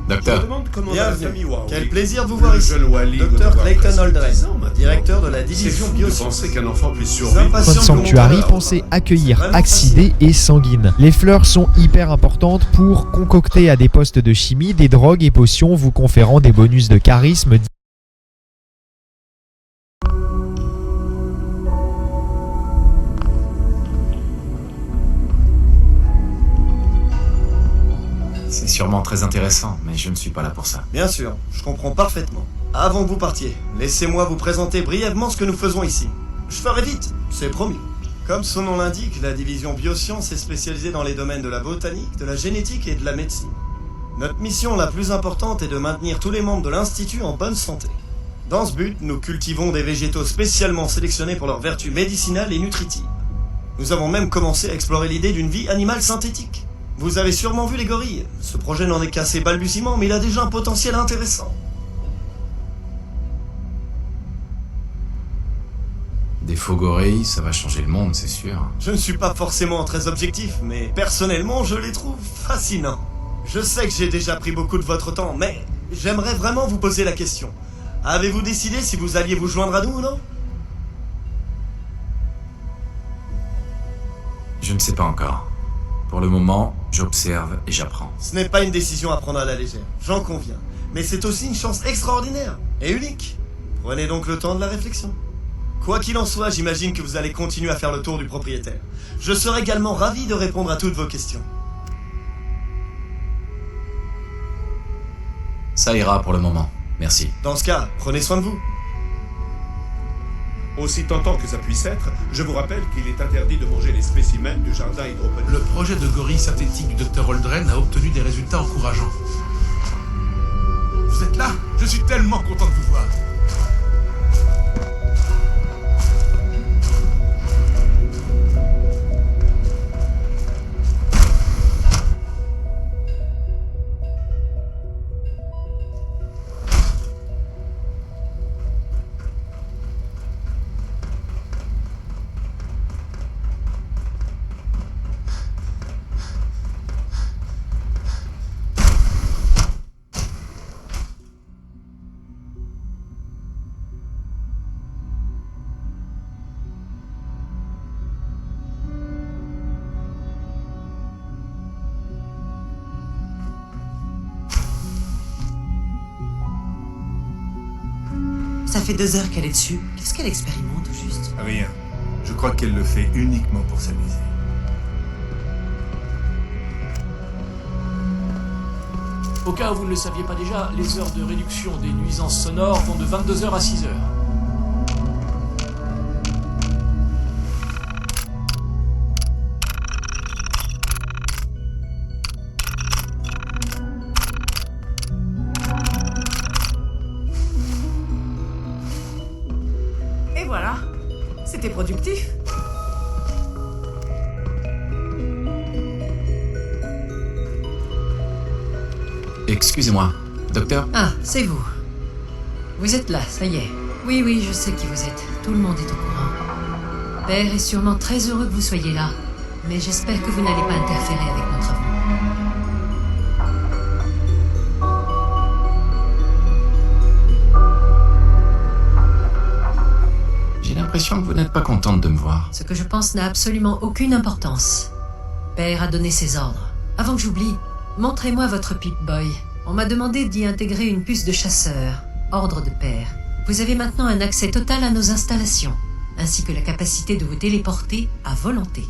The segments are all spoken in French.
Docteur. Bienvenue. Quel plaisir de vous voir ici. Dr Clayton Aldren, directeur de la division biosciences. qu'un enfant puisse survivre. Point Sanctuary pensait accueillir Axidé et Sanguine. Les fleurs sont hyper importantes pour concocter à des postes de chimie des drogues et potions vous conférant des bonus de charisme. C'est sûrement très intéressant, mais je ne suis pas là pour ça. Bien sûr, je comprends parfaitement. Avant que vous partiez, laissez-moi vous présenter brièvement ce que nous faisons ici. Je ferai vite, c'est promis. Comme son nom l'indique, la division biosciences est spécialisée dans les domaines de la botanique, de la génétique et de la médecine. Notre mission la plus importante est de maintenir tous les membres de l'Institut en bonne santé. Dans ce but, nous cultivons des végétaux spécialement sélectionnés pour leurs vertus médicinales et nutritives. Nous avons même commencé à explorer l'idée d'une vie animale synthétique. Vous avez sûrement vu les gorilles. Ce projet n'en est qu'à ses balbutiements, mais il a déjà un potentiel intéressant. Des faux gorilles, ça va changer le monde, c'est sûr. Je ne suis pas forcément très objectif, mais personnellement, je les trouve fascinants. Je sais que j'ai déjà pris beaucoup de votre temps, mais j'aimerais vraiment vous poser la question. Avez-vous décidé si vous alliez vous joindre à nous ou non? Je ne sais pas encore. Pour le moment, j'observe et j'apprends. Ce n'est pas une décision à prendre à la légère, j'en conviens. Mais c'est aussi une chance extraordinaire et unique. Prenez donc le temps de la réflexion. Quoi qu'il en soit, j'imagine que vous allez continuer à faire le tour du propriétaire. Je serai également ravi de répondre à toutes vos questions. Ça ira pour le moment. Merci. Dans ce cas, prenez soin de vous. Aussi tentant que ça puisse être, je vous rappelle qu'il est interdit de manger les spécimens du jardin hydroponique. Le projet de gorille synthétique du Dr Aldren a obtenu des résultats encourageants. Vous êtes là? Je suis tellement content de vous voir. Ça fait 2 heures qu'elle est dessus. Qu'est-ce qu'elle expérimente, au juste? Rien. Je crois qu'elle le fait uniquement pour s'amuser. Au cas où vous ne le saviez pas déjà, les heures de réduction des nuisances sonores vont de 22h à 6h. Et voilà. C'était productif. Excusez-moi, docteur? Ah, c'est vous. Vous êtes là, ça y est. Oui, je sais qui vous êtes. Tout le monde est au courant. Père est sûrement très heureux que vous soyez là. Mais j'espère que vous n'allez pas interférer avec nos travaux. J'ai l'impression que vous n'êtes pas contente de me voir. Ce que je pense n'a absolument aucune importance. Père a donné ses ordres. Avant que j'oublie, montrez-moi votre Pip-Boy. On m'a demandé d'y intégrer une puce de chasseur, ordre de Père. Vous avez maintenant un accès total à nos installations, ainsi que la capacité de vous téléporter à volonté.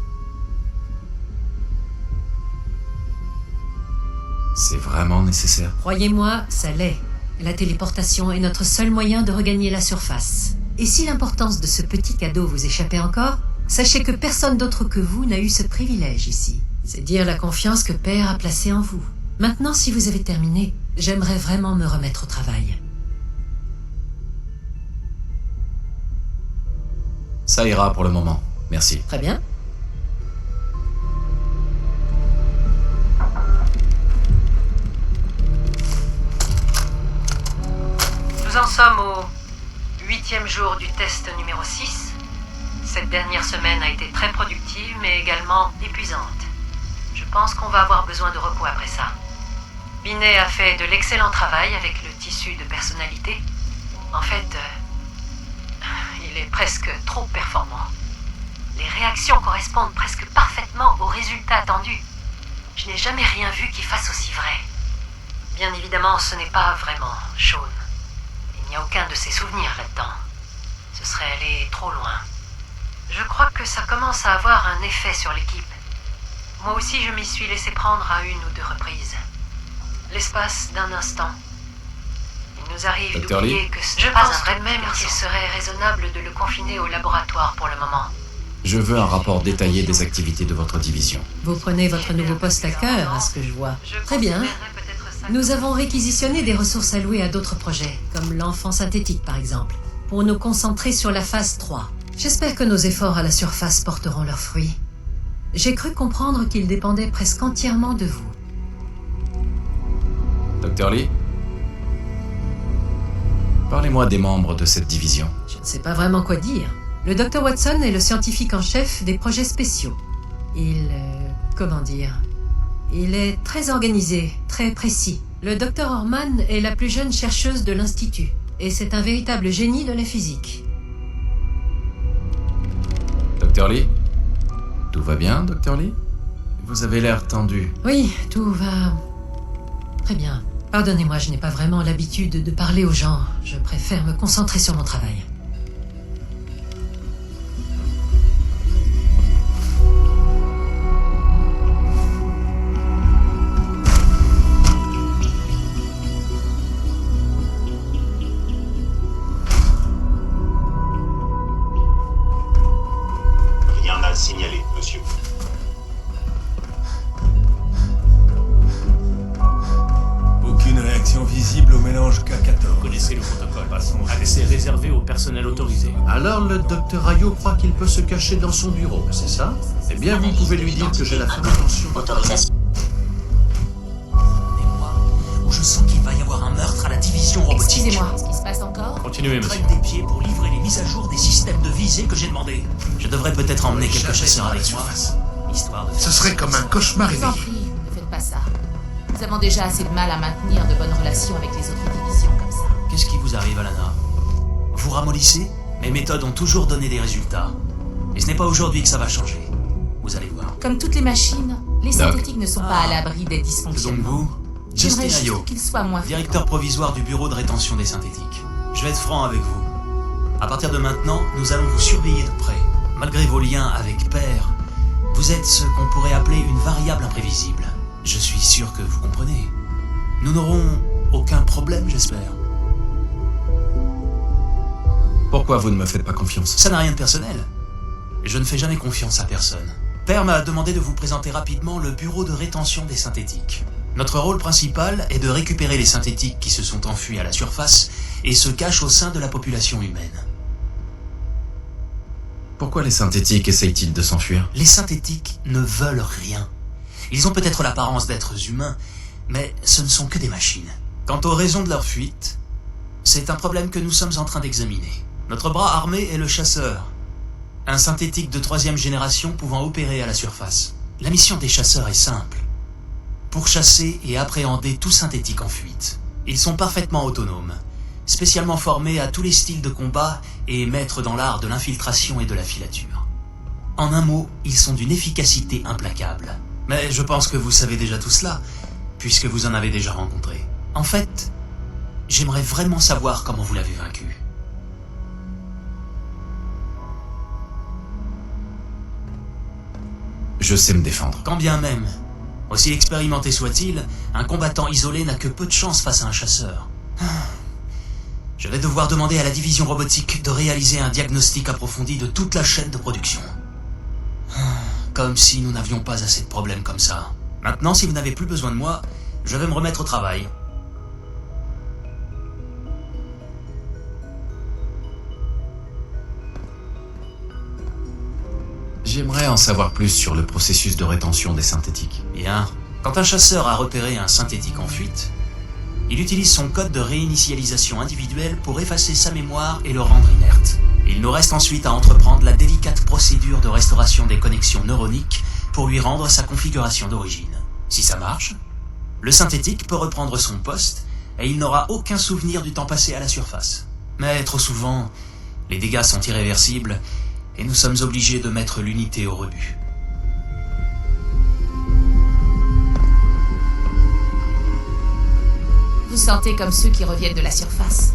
C'est vraiment nécessaire? Croyez-moi, ça l'est. La téléportation est notre seul moyen de regagner la surface. Et si l'importance de ce petit cadeau vous échappait encore, sachez que personne d'autre que vous n'a eu ce privilège ici. C'est dire la confiance que Père a placée en vous. Maintenant, si vous avez terminé, j'aimerais vraiment me remettre au travail. Ça ira pour le moment. Merci. Très bien. Nous en sommes au 8e jour du test numéro 6. Cette dernière semaine a été très productive, mais également épuisante. Je pense qu'on va avoir besoin de repos après ça. Binet a fait de l'excellent travail avec le tissu de personnalité. En fait, il est presque trop performant. Les réactions correspondent presque parfaitement aux résultats attendus. Je n'ai jamais rien vu qui fasse aussi vrai. Bien évidemment, ce n'est pas vraiment Shaun. Il n'y a aucun de ses souvenirs là-dedans. Ce serait aller trop loin. Je crois que ça commence à avoir un effet sur l'équipe. Moi aussi, je m'y suis laissé prendre à 1 ou 2 reprises. L'espace d'un instant. Il nous arrive Dr. d'oublier Lee ? que je pense même qu'il serait raisonnable de le confiner au laboratoire pour le moment. Je veux un rapport détaillé des activités de votre division. Vous prenez votre nouveau poste à cœur, à ce que je vois. Très bien. Nous avons réquisitionné des ressources allouées à d'autres projets, comme l'enfant synthétique par exemple, pour nous concentrer sur la phase 3. J'espère que nos efforts à la surface porteront leurs fruits. J'ai cru comprendre qu'ils dépendaient presque entièrement de vous. Dr. Lee ? Parlez-moi des membres de cette division. Je ne sais pas vraiment quoi dire. Le Dr. Watson est le scientifique en chef des projets spéciaux. Comment dire ? Il est très organisé, très précis. Le Dr. Orman est la plus jeune chercheuse de l'Institut, et c'est un véritable génie de la physique. Dr. Lee ? Tout va bien, Dr. Lee ? Vous avez l'air tendu. Oui, tout va très bien. Pardonnez-moi, je n'ai pas vraiment l'habitude de parler aux gens. Je préfère me concentrer sur mon travail. Rien à signaler, monsieur. Aucune réaction visible au mélange K14. Vous connaissez le protocole. Accès réservé au personnel autorisé. Alors le docteur Ayo croit qu'il peut se cacher dans son bureau, c'est ça? Eh bien, vous pouvez lui dire que j'ai la ferme intention. Autorisation. Où je sens qu'il va y avoir un meurtre à la division robotique. Excusez-moi, ce qui se passe encore? Continuez, monsieur. Traîne des pieds pour livrer les mises à jour des systèmes de visée que j'ai demandé. Je devrais peut-être emmener quelques chasseurs avec moi, histoire de... Ce serait comme un cauchemar Je vous en éveillé. prie, ne faites pas ça. Nous avons déjà assez de mal à maintenir de bonnes relations avec les autres divisions comme ça. Qu'est-ce qui vous arrive, Alana? Vous ramollissez? Mes méthodes ont toujours donné des résultats. Et ce n'est pas aujourd'hui que ça va changer. Vous allez voir. Comme toutes les machines, les Doc. synthétiques ne sont pas à l'abri des C'est donc dysfonctionnements. vous, Justin J'aimerais Ayo, juste qu'ils soient moins directeur provisoire du bureau de rétention des synthétiques. Je vais être franc avec vous. À partir de maintenant, nous allons vous surveiller de près. Malgré vos liens avec Père, vous êtes ce qu'on pourrait appeler une variable imprévisible. Je suis sûr que vous comprenez. Nous n'aurons aucun problème, j'espère. Pourquoi vous ne me faites pas confiance ? Ça n'a rien de personnel. Je ne fais jamais confiance à personne. Père m'a demandé de vous présenter rapidement le bureau de rétention des synthétiques. Notre rôle principal est de récupérer les synthétiques qui se sont enfuis à la surface et se cachent au sein de la population humaine. Pourquoi les synthétiques essayent-ils de s'enfuir ? Les synthétiques ne veulent rien. Ils ont peut-être l'apparence d'êtres humains, mais ce ne sont que des machines. Quant aux raisons de leur fuite, c'est un problème que nous sommes en train d'examiner. Notre bras armé est le chasseur, un synthétique de 3e génération pouvant opérer à la surface. La mission des chasseurs est simple. Pourchasser et appréhender tout synthétique en fuite. Ils sont parfaitement autonomes, spécialement formés à tous les styles de combat et maîtres dans l'art de l'infiltration et de la filature. En un mot, ils sont d'une efficacité implacable. Mais je pense que vous savez déjà tout cela, puisque vous en avez déjà rencontré. En fait, j'aimerais vraiment savoir comment vous l'avez vaincu. Je sais me défendre. Quand bien même, aussi expérimenté soit-il, un combattant isolé n'a que peu de chance face à un chasseur. Je vais devoir demander à la division robotique de réaliser un diagnostic approfondi de toute la chaîne de production. Comme si nous n'avions pas assez de problèmes comme ça. Maintenant, si vous n'avez plus besoin de moi, je vais me remettre au travail. J'aimerais en savoir plus sur le processus de rétention des synthétiques. Bien. Quand un chasseur a repéré un synthétique en fuite, il utilise son code de réinitialisation individuelle pour effacer sa mémoire et le rendre inerte. Il nous reste ensuite à entreprendre la délicate procédure de restauration des connexions neuroniques pour lui rendre sa configuration d'origine. Si ça marche, le synthétique peut reprendre son poste et il n'aura aucun souvenir du temps passé à la surface. Mais trop souvent, les dégâts sont irréversibles et nous sommes obligés de mettre l'unité au rebut. Vous sentez comme ceux qui reviennent de la surface.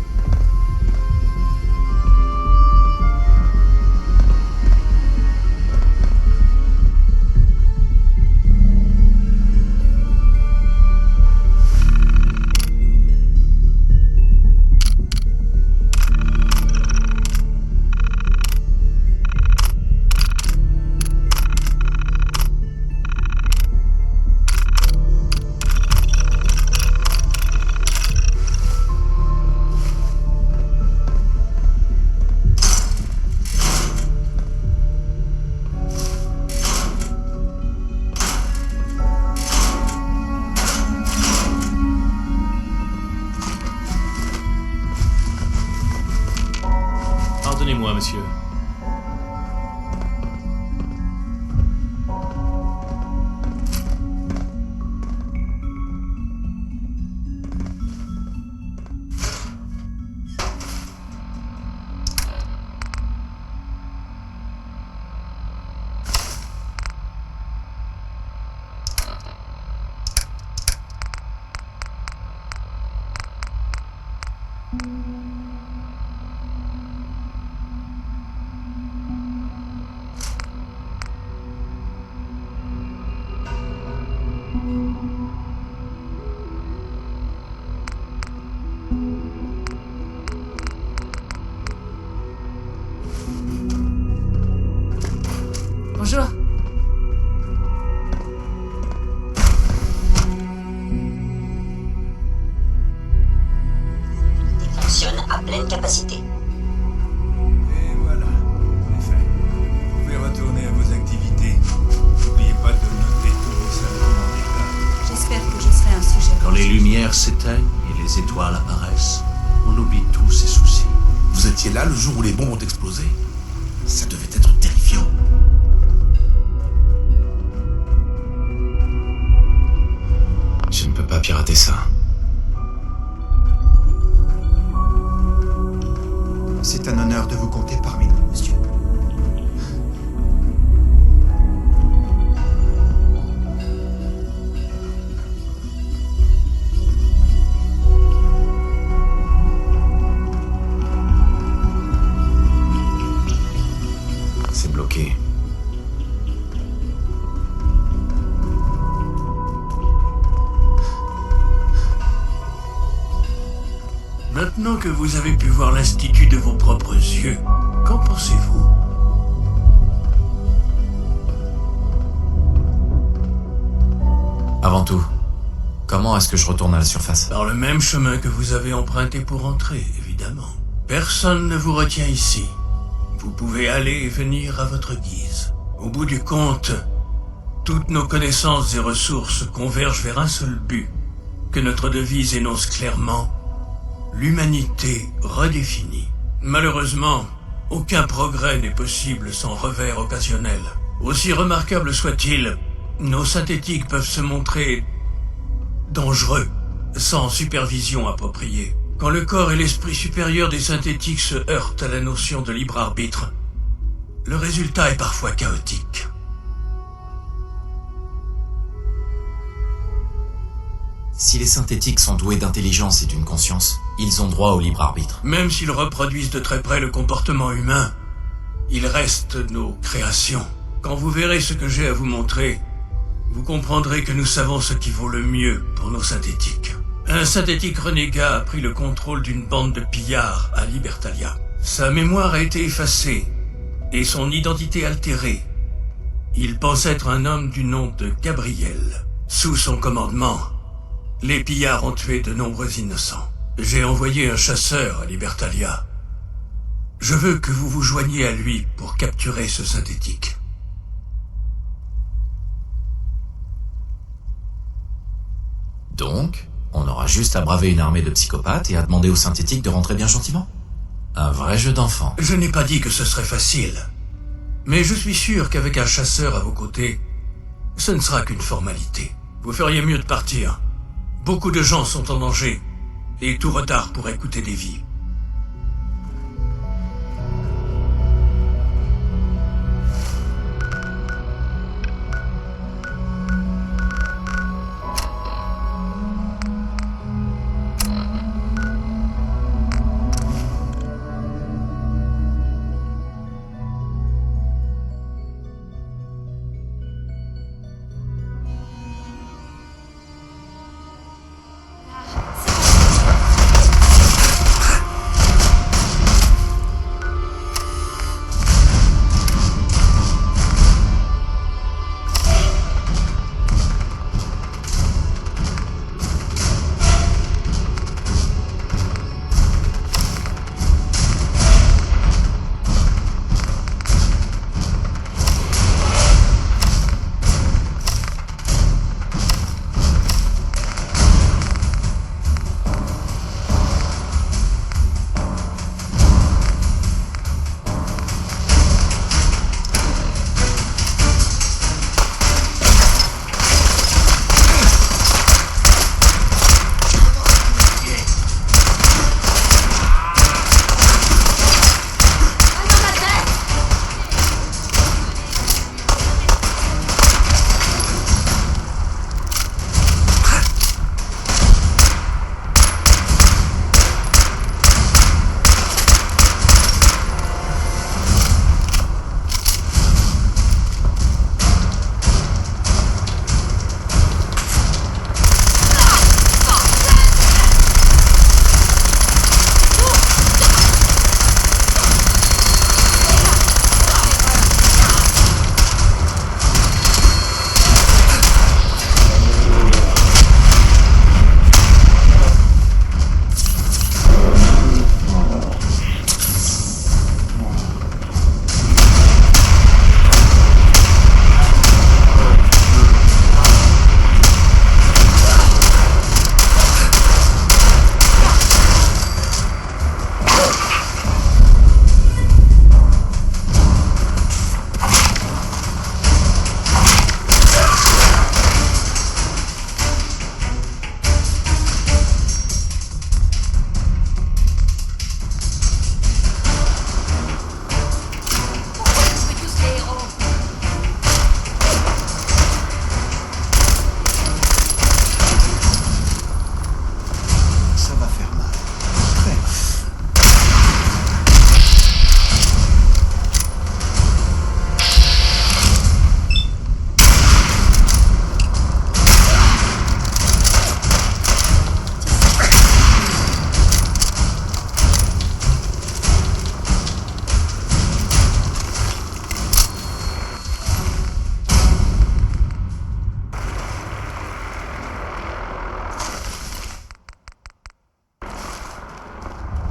Pardonnez-moi, monsieur. Bonjour. Fonctionne à pleine capacité. Et voilà, c'est fait. Vous pouvez retourner à vos activités. N'oubliez pas de noter tous vos symptômes en détail. J'espère que je serai un sujet. Quand les lumières s'éteignent et les étoiles apparaissent, on oublie tous ses soucis. Vous étiez là le jour où les bombes ont explosé? Ça devait être terrifiant. Je ne peux pas pirater ça. C'est un honneur de vous compter parmi nous, monsieur. C'est bloqué. Maintenant que vous avez pu voir l'Institut de vos propres yeux, qu'en pensez-vous? Avant tout, comment est-ce que je retourne à la surface? Par le même chemin que vous avez emprunté pour entrer, évidemment. Personne ne vous retient ici. Vous pouvez aller et venir à votre guise. Au bout du compte, toutes nos connaissances et ressources convergent vers un seul but, que notre devise énonce clairement: l'humanité redéfinie. Malheureusement, aucun progrès n'est possible sans revers occasionnel. Aussi remarquable soit-il, nos synthétiques peuvent se montrer dangereux, sans supervision appropriée. Quand le corps et l'esprit supérieur des synthétiques se heurtent à la notion de libre arbitre, le résultat est parfois chaotique. Si les synthétiques sont doués d'intelligence et d'une conscience, ils ont droit au libre arbitre. Même s'ils reproduisent de très près le comportement humain, ils restent nos créations. Quand vous verrez ce que j'ai à vous montrer, vous comprendrez que nous savons ce qui vaut le mieux pour nos synthétiques. Un synthétique renégat a pris le contrôle d'une bande de pillards à Libertalia. Sa mémoire a été effacée et son identité altérée. Il pense être un homme du nom de Gabriel. Sous son commandement, les pillards ont tué de nombreux innocents. J'ai envoyé un chasseur à Libertalia. Je veux que vous vous joigniez à lui pour capturer ce synthétique. Donc, on aura juste à braver une armée de psychopathes et à demander au synthétique de rentrer bien gentiment. Un vrai jeu d'enfant. Je n'ai pas dit que ce serait facile. Mais je suis sûr qu'avec un chasseur à vos côtés, ce ne sera qu'une formalité. Vous feriez mieux de partir. Beaucoup de gens sont en danger, et tout retard pourrait coûter des vies.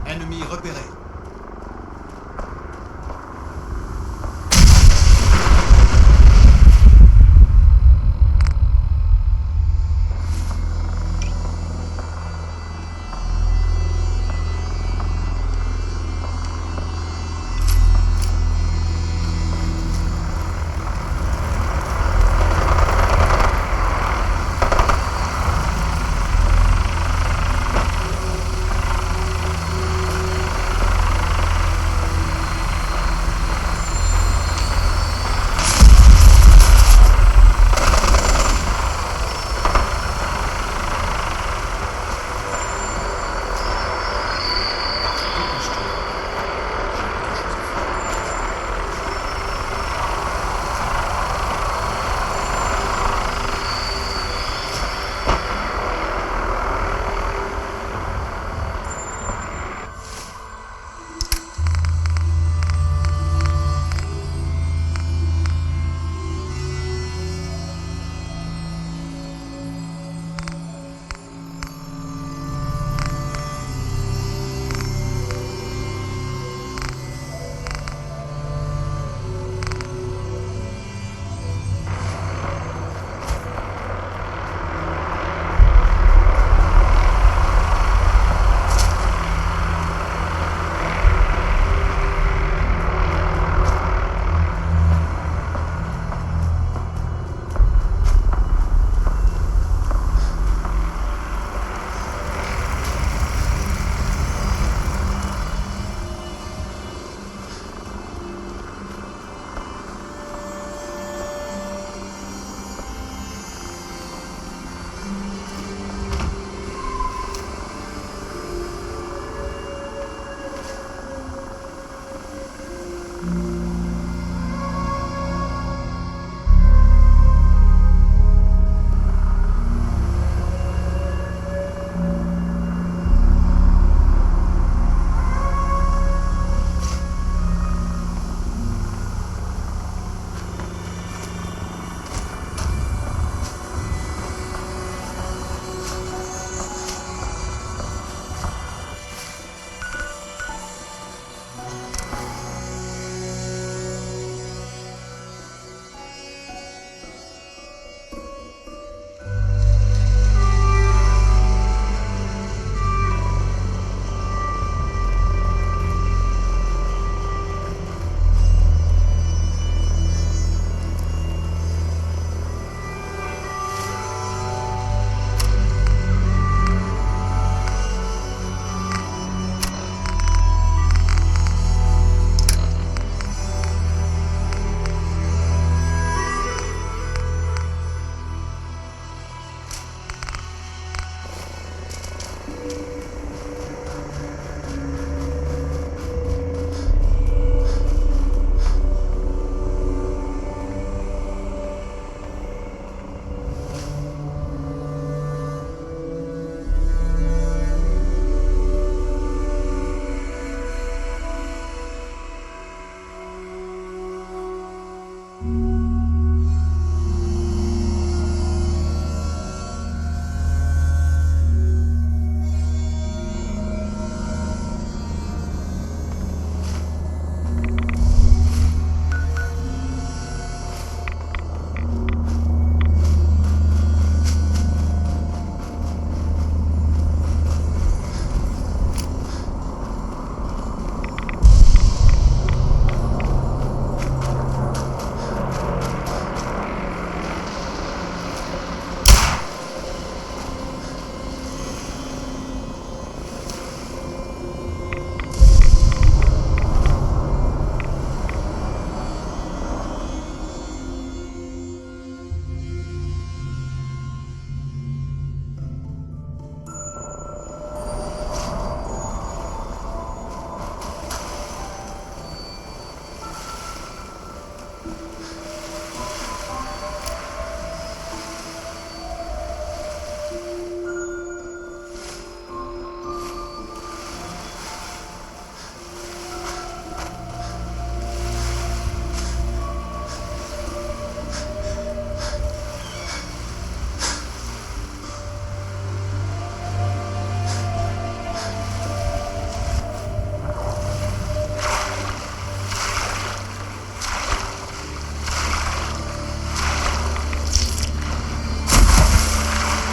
Ennemi repéré.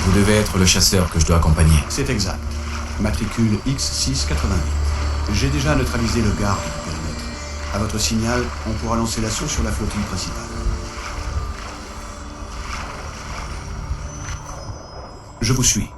Vous devez être le chasseur que je dois accompagner. C'est exact. Matricule X688. J'ai déjà neutralisé le garde du périmètre. À votre signal, on pourra lancer l'assaut sur la flottille principale. Je vous suis.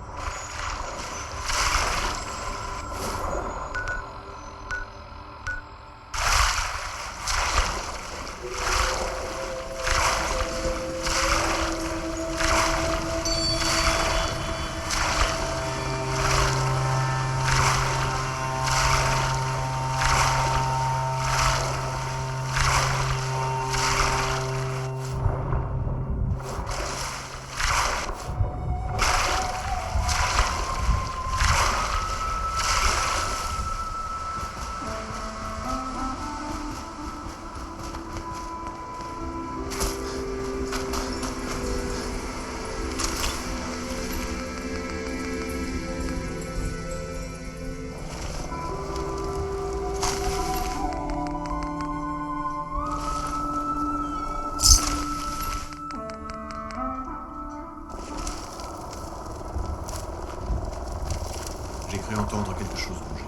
J'ai cru entendre quelque chose bouger.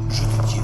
Je te tiens.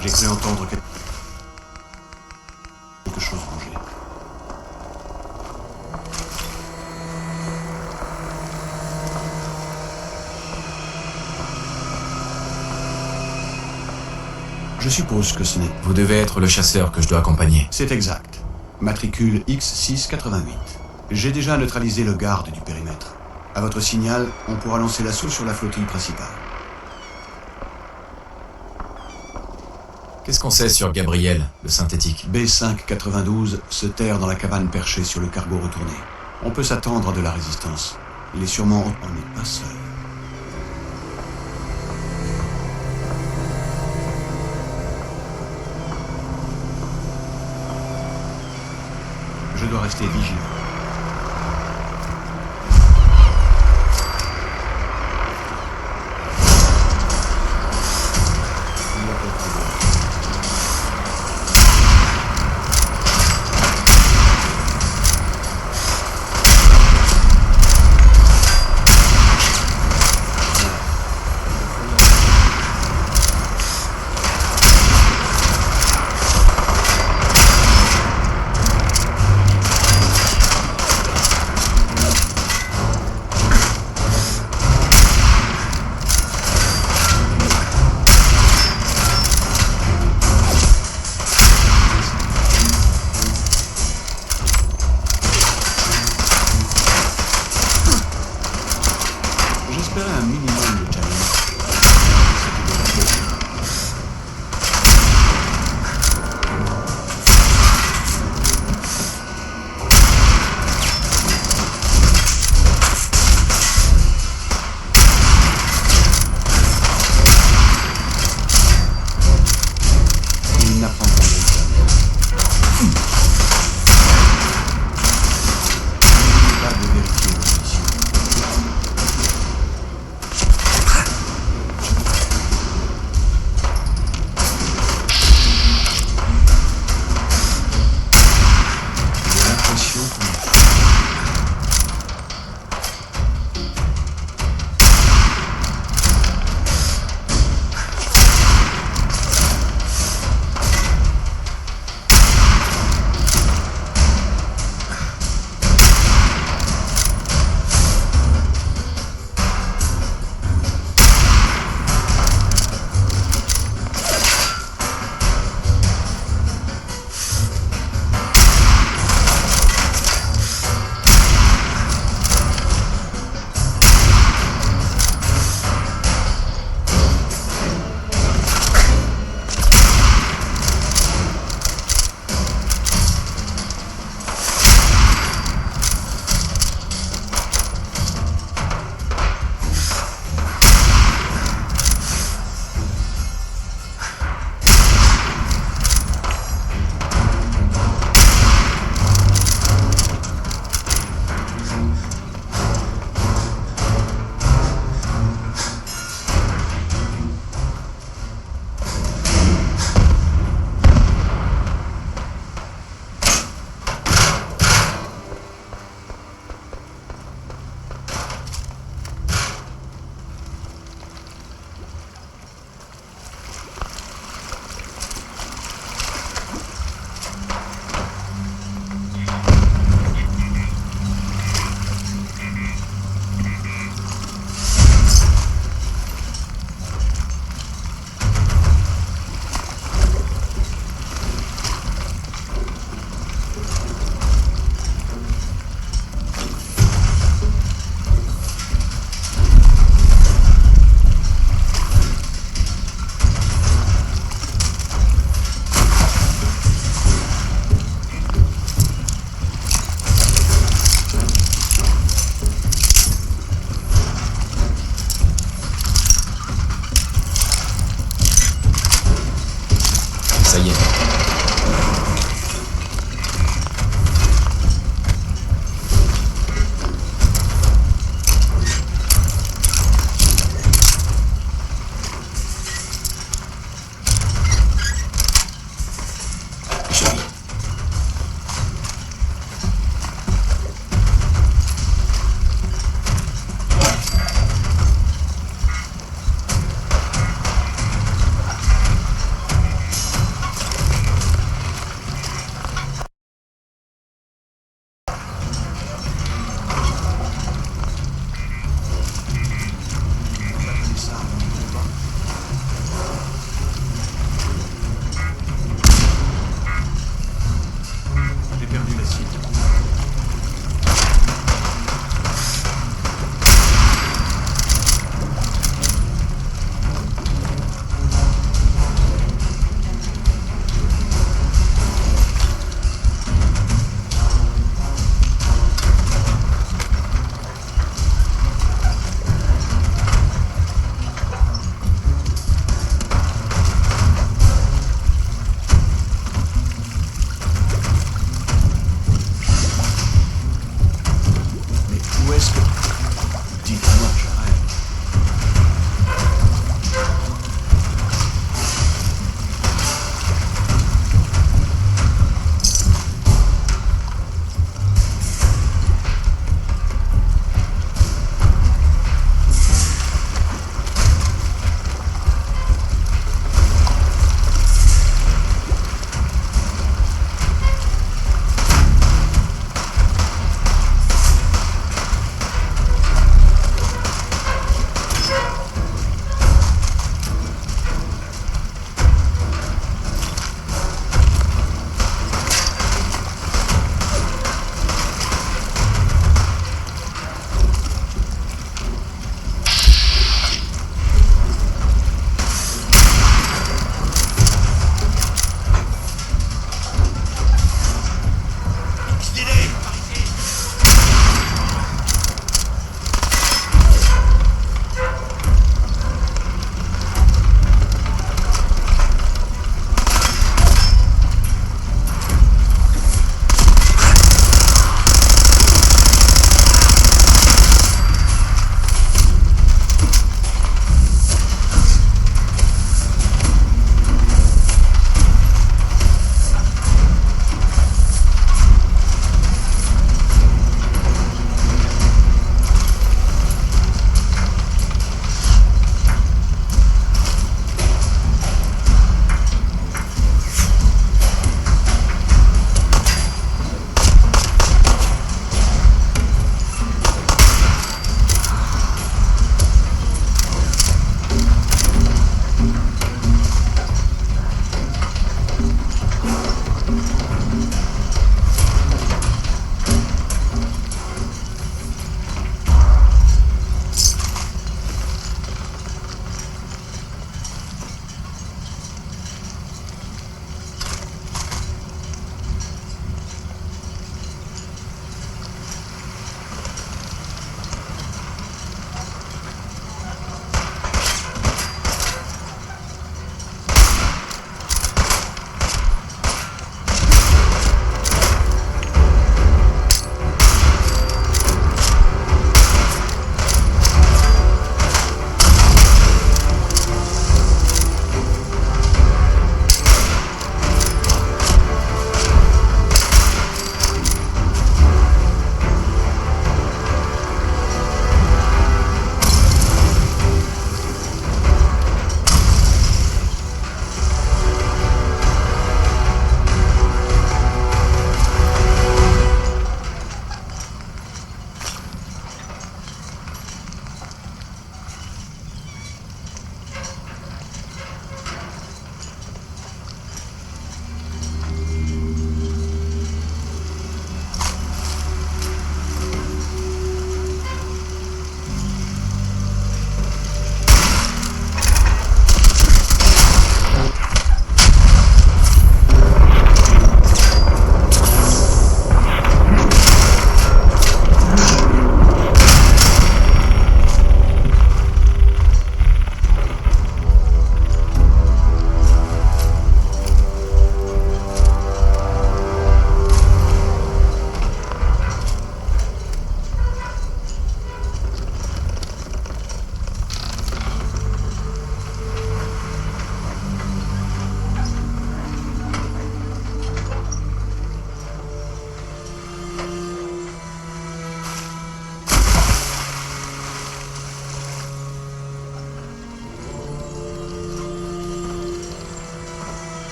J'ai cru entendre quelque chose bouger. Je suppose que ce n'est... Vous devez être le chasseur que je dois accompagner. C'est exact. Matricule X688. J'ai déjà neutralisé le garde du périmètre. À votre signal, on pourra lancer l'assaut sur la flottille principale. Qu'est-ce qu'on sait sur Gabriel, le synthétique? B592 se terre dans la cabane perchée sur le cargo retourné. On peut s'attendre à de la résistance. Il est sûrement... On n'est pas seul. Je dois rester vigilant.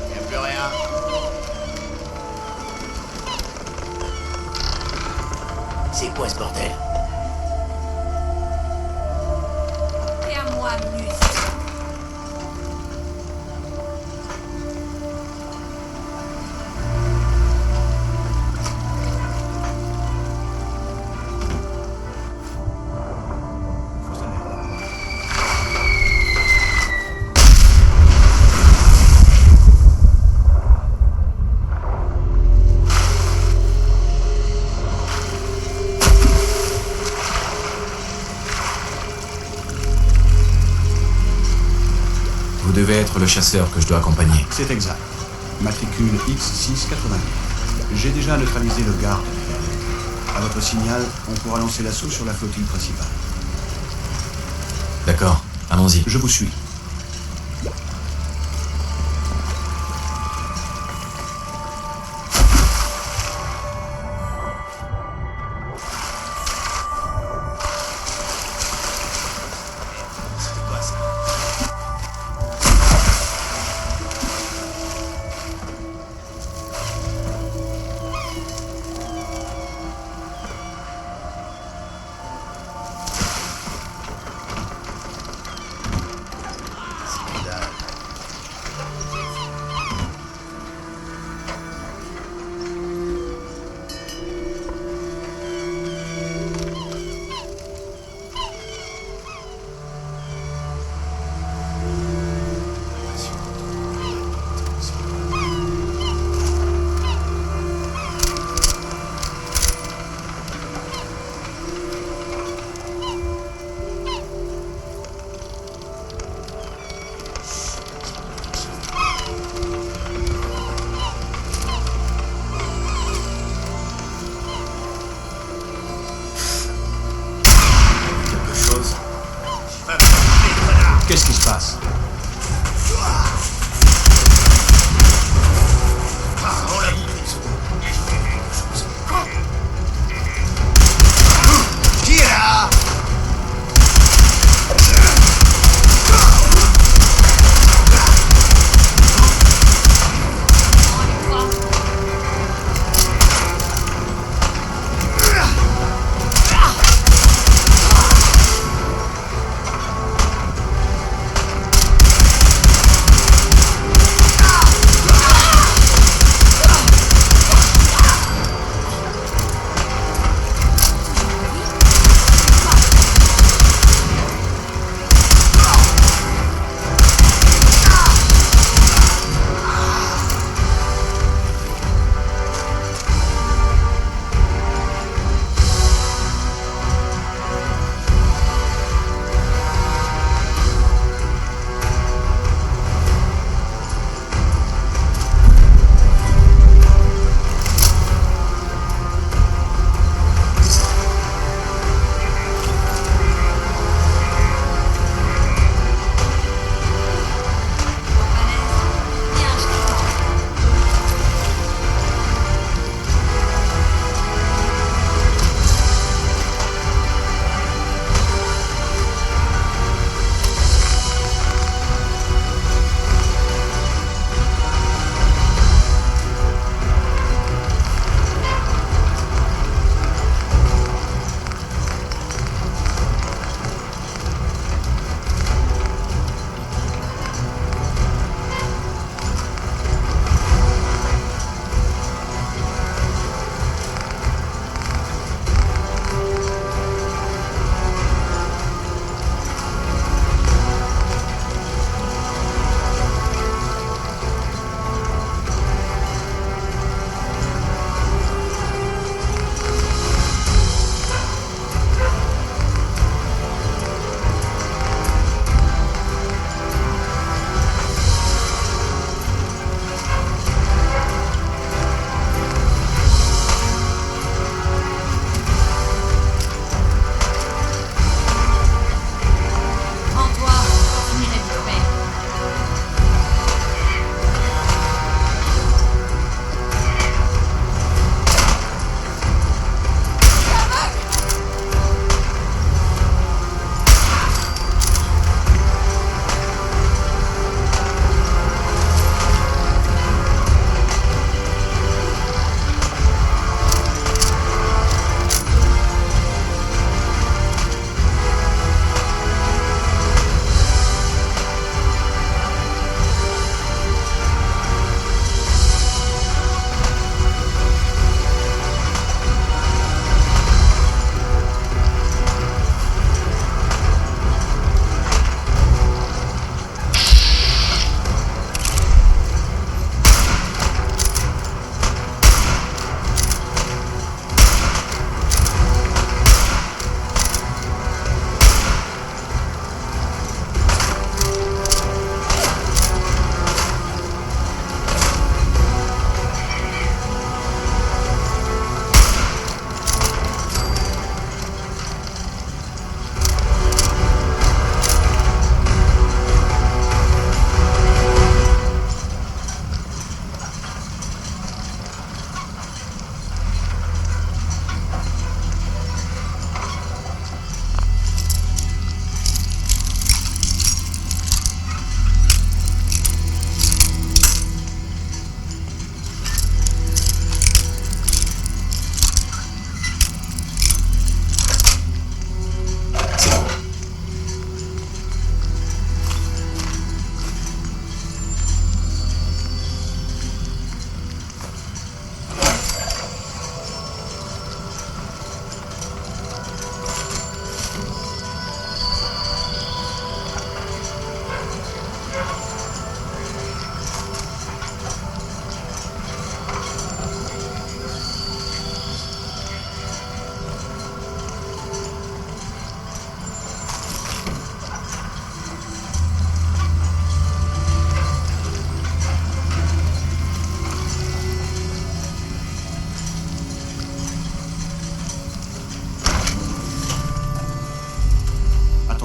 Y'a plus rien. C'est quoi ce bordel? C'est à moi, Minus. Vous devez être le chasseur que je dois accompagner. C'est exact. Matricule X688. J'ai déjà neutralisé le garde du périmètre. À votre signal, on pourra lancer l'assaut sur la flottille principale. D'accord, allons-y. Je vous suis.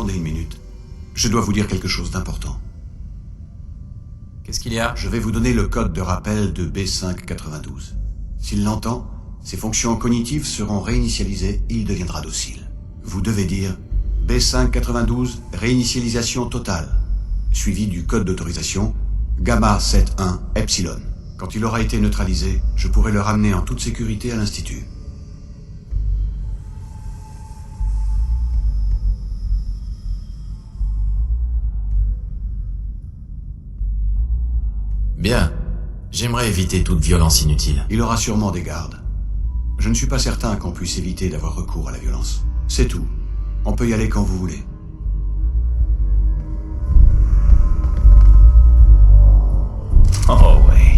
attendez une minute. Je dois vous dire quelque chose d'important. Qu'est-ce qu'il y a? Je vais vous donner le code de rappel de B592. S'il l'entend, ses fonctions cognitives seront réinitialisées et il deviendra docile. Vous devez dire B592, réinitialisation totale, suivi du code d'autorisation Gamma 71 Epsilon. Quand il aura été neutralisé, je pourrai le ramener en toute sécurité à l'Institut. Bien. J'aimerais éviter toute violence inutile. Il aura sûrement des gardes. Je ne suis pas certain qu'on puisse éviter d'avoir recours à la violence. C'est tout. On peut y aller quand vous voulez. Oh ouais.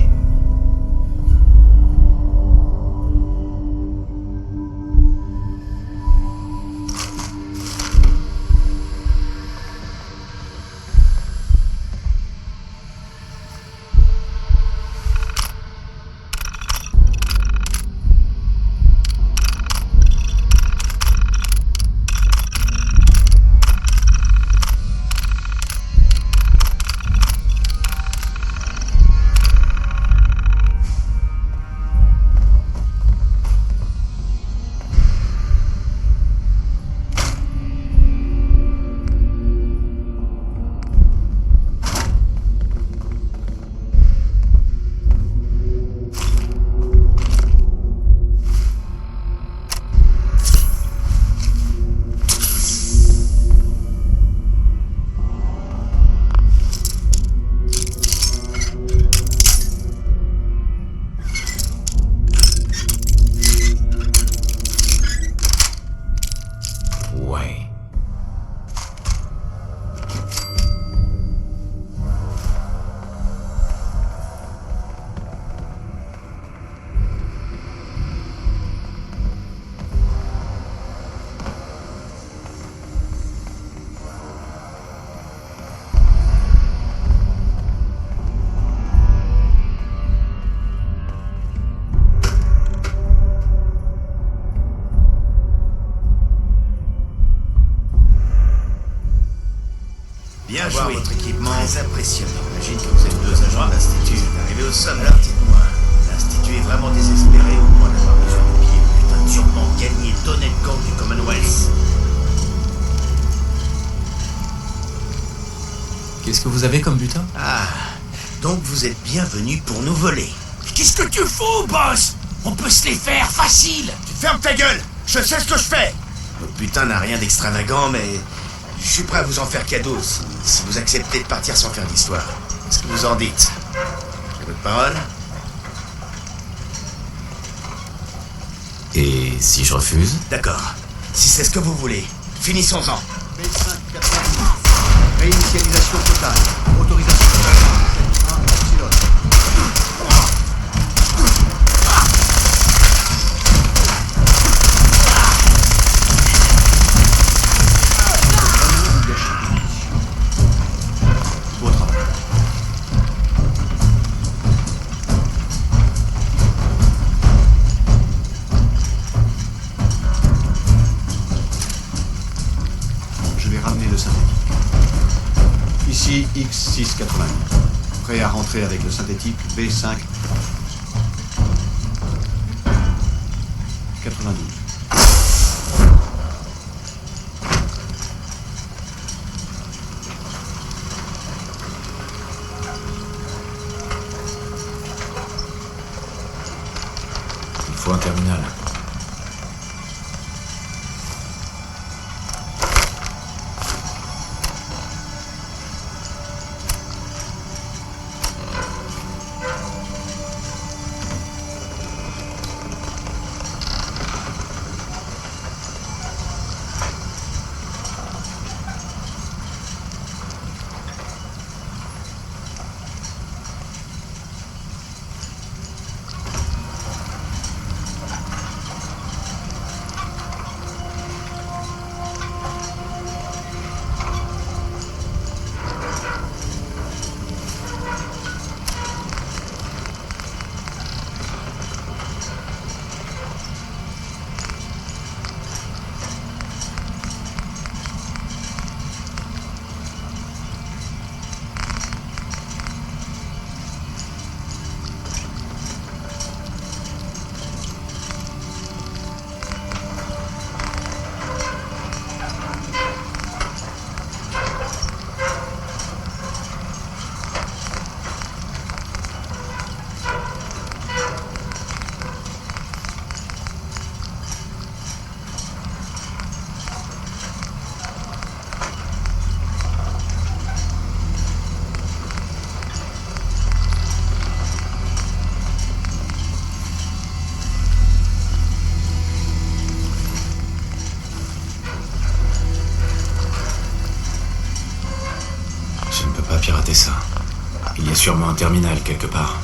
Bien joué. Votre équipement très impressionnant. J'imagine que vous êtes deux agents de l'Institut. Arrivé au sommet, alors dites-moi, l'Institut est vraiment désespéré au point d'avoir besoin de pieds. Putain, sûrement gagné d'honnêtes gangs du Commonwealth. Qu'est-ce que vous avez comme butin? Ah, donc vous êtes bienvenus pour nous voler. Qu'est-ce que tu fous, boss? On peut se les faire, facile. Tu fermes ta gueule. Je sais ce que je fais. Votre butin n'a rien d'extravagant, mais je suis prêt à vous en faire cadeau si vous acceptez de partir sans faire d'histoire. Qu'est-ce que vous en dites? J'ai votre parole? Et si je refuse? D'accord. Si c'est ce que vous voulez, finissons-en. Réinitialisation totale. Autorisation totale. Epsilon. Beau travail. Je vais ramener le synthétique. Ici X688. Prêt à rentrer avec le synthétique B5 92. Il faut un terminal. a sûrement un terminal quelque part.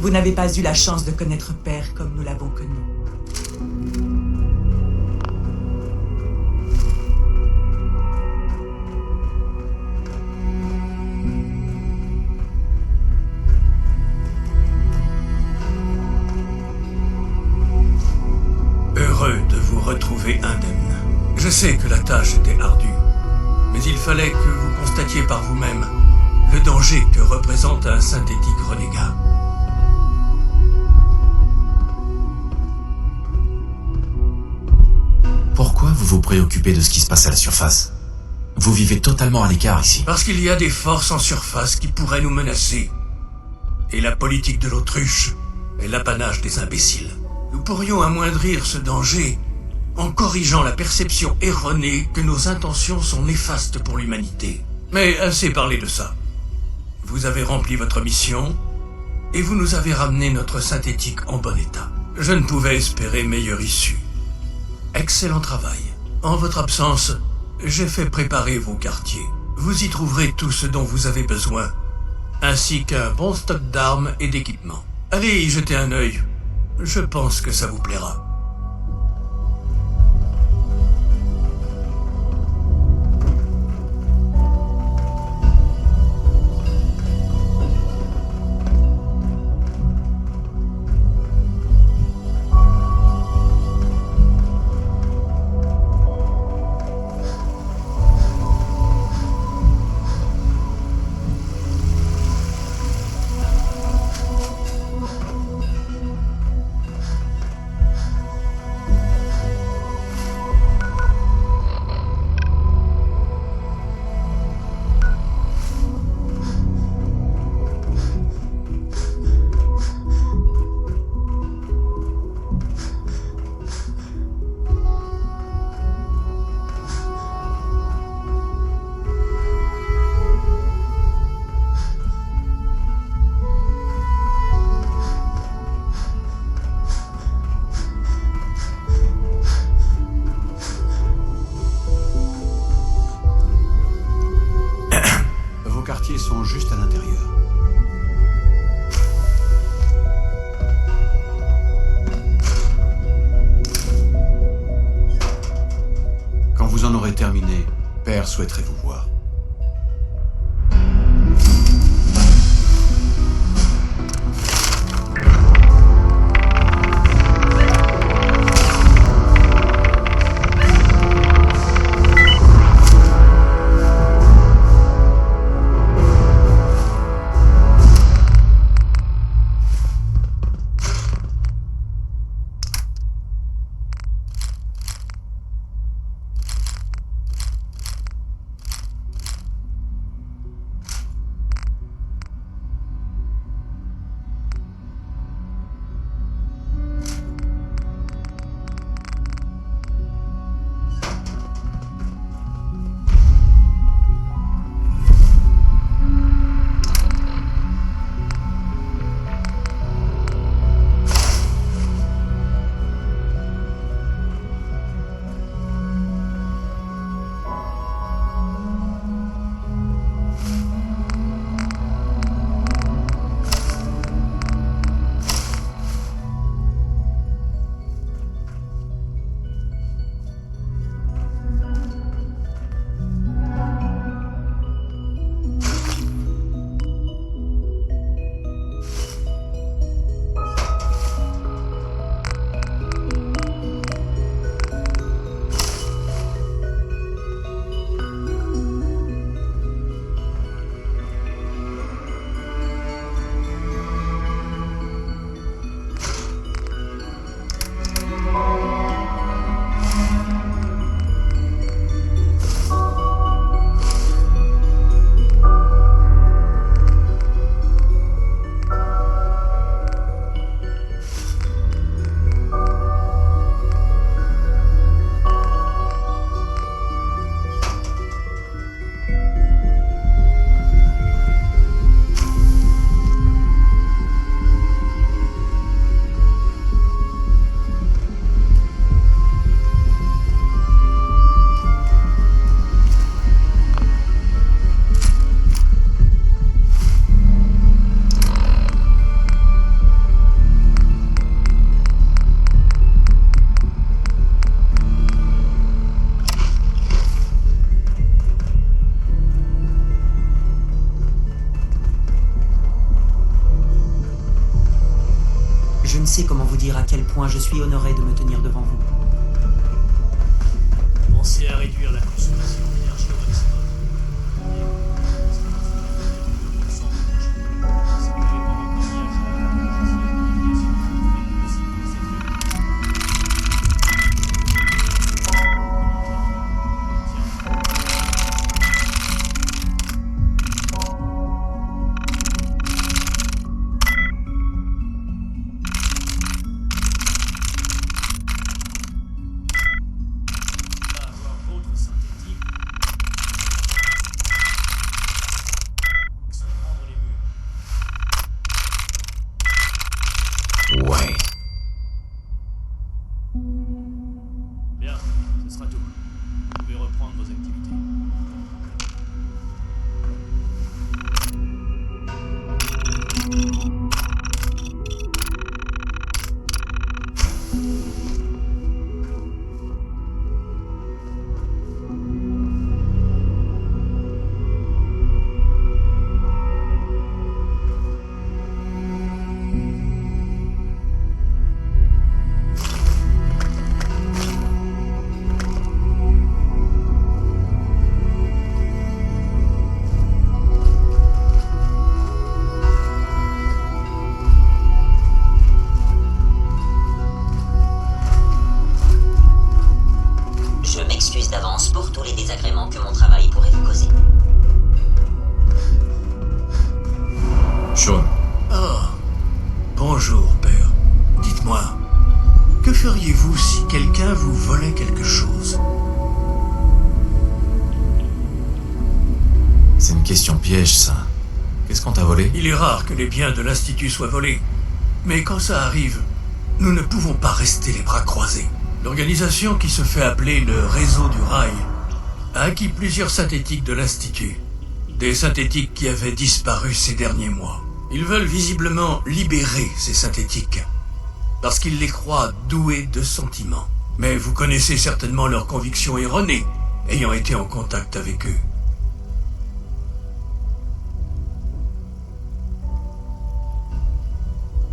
Vous n'avez pas eu la chance de connaître Père comme nous l'avons connu. Heureux de vous retrouver indemne. Je sais que la tâche était ardue, mais il fallait que vous constatiez par vous-même le danger que représente un synthétique renégat. Pourquoi vous vous préoccupez de ce qui se passe à la surface? Vous vivez totalement à l'écart ici. Parce qu'il y a des forces en surface qui pourraient nous menacer. Et la politique de l'autruche est l'apanage des imbéciles. Nous pourrions amoindrir ce danger en corrigeant la perception erronée que nos intentions sont néfastes pour l'humanité. Mais assez parlé de ça. Vous avez rempli votre mission et vous nous avez ramené notre synthétique en bon état. Je ne pouvais espérer meilleure issue. Excellent travail. En votre absence, j'ai fait préparer vos quartiers. Vous y trouverez tout ce dont vous avez besoin, ainsi qu'un bon stock d'armes et d'équipements. Allez y jeter un œil. Je pense que ça vous plaira. Sont juste à l'intérieur. Quand vous en aurez terminé, Père souhaiterait vous voir. sais comment vous dire à quel point je suis honoré de me tenir devant vous. Pensez à réduire la consommation d'énergie au maximum. Ouais. Bien, ce sera tout. Vous pouvez reprendre vos activités. Je m'excuse d'avance pour tous les désagréments que mon travail pourrait vous causer. Sean, Oh, bonjour, père. Dites-moi, que feriez-vous si quelqu'un vous volait quelque chose? c'est une question piège, ça. Qu'est-ce qu'on t'a volé? Il est rare que les biens de l'Institut soient volés. Mais quand ça arrive, nous ne pouvons pas rester les bras croisés. L'organisation qui se fait appeler le Réseau du Rail a acquis plusieurs synthétiques de l'Institut. Des synthétiques qui avaient disparu ces derniers mois. Ils veulent visiblement libérer ces synthétiques, parce qu'ils les croient doués de sentiments. Mais vous connaissez certainement leurs convictions erronées, ayant été en contact avec eux.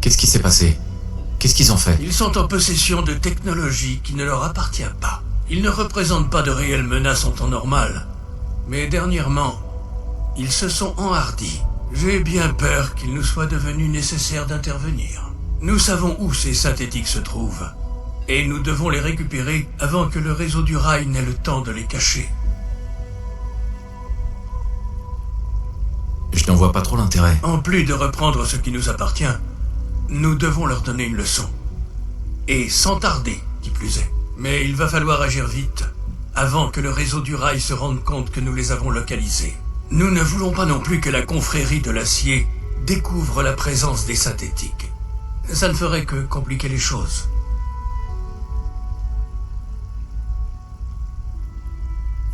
Qu'est-ce qui s'est passé? Qu'est-ce qu'ils ont fait? Ils sont en possession de technologie qui ne leur appartient pas. Ils ne représentent pas de réelles menaces en temps normal. Mais dernièrement, ils se sont enhardis. J'ai bien peur qu'il nous soit devenu nécessaire d'intervenir. Nous savons où ces synthétiques se trouvent. Et nous devons les récupérer avant que le réseau du rail n'ait le temps de les cacher. Je n'en vois pas trop l'intérêt. En plus de reprendre ce qui nous appartient, nous devons leur donner une leçon. Et sans tarder, qui plus est. Mais il va falloir agir vite, avant que le réseau du rail se rende compte que nous les avons localisés. Nous ne voulons pas non plus que la confrérie de l'acier découvre la présence des synthétiques. Ça ne ferait que compliquer les choses.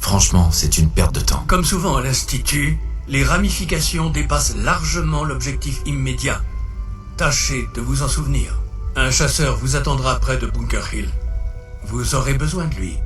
Franchement, c'est une perte de temps. Comme souvent à l'Institut, les ramifications dépassent largement l'objectif immédiat. Tâchez de vous en souvenir. Un chasseur vous attendra près de Bunker Hill. Vous aurez besoin de lui.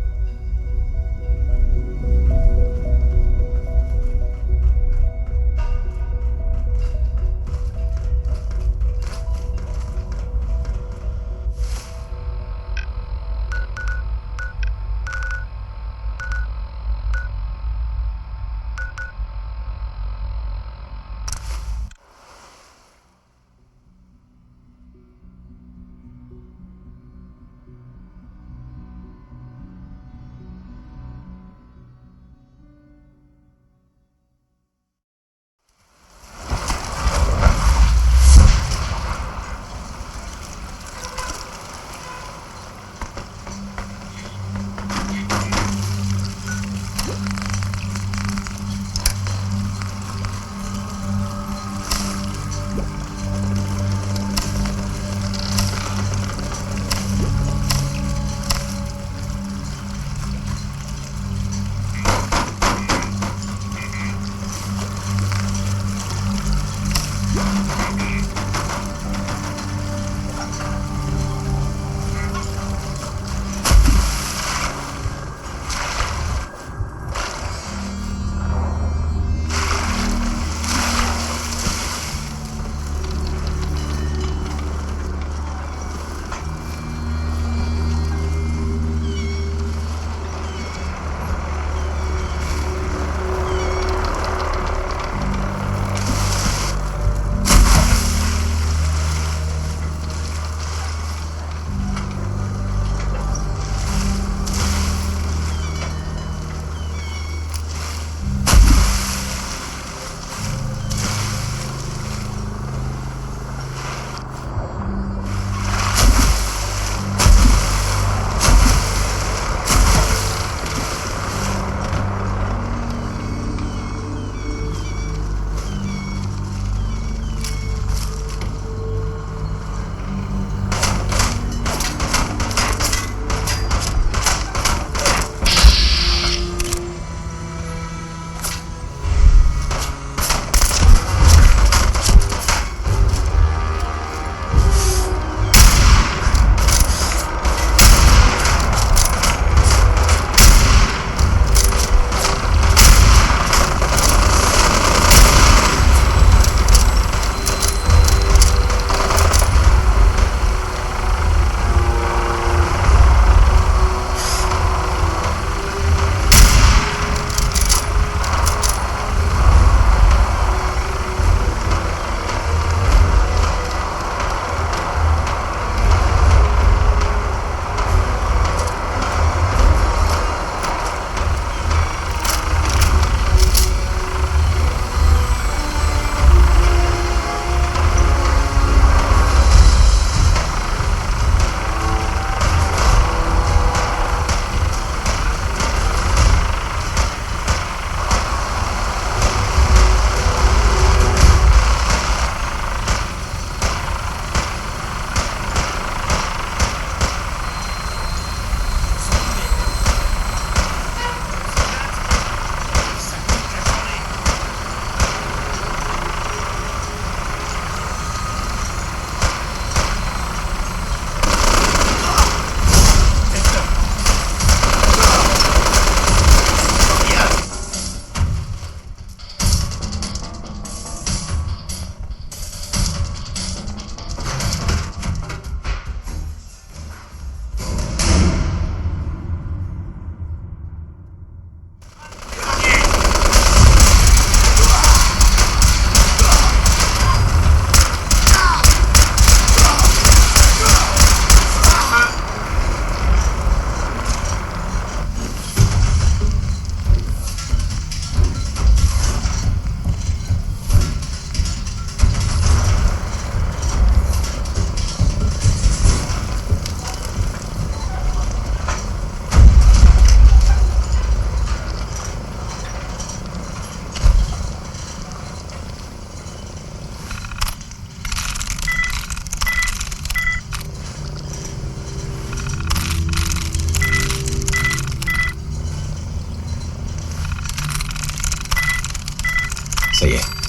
Ça y est.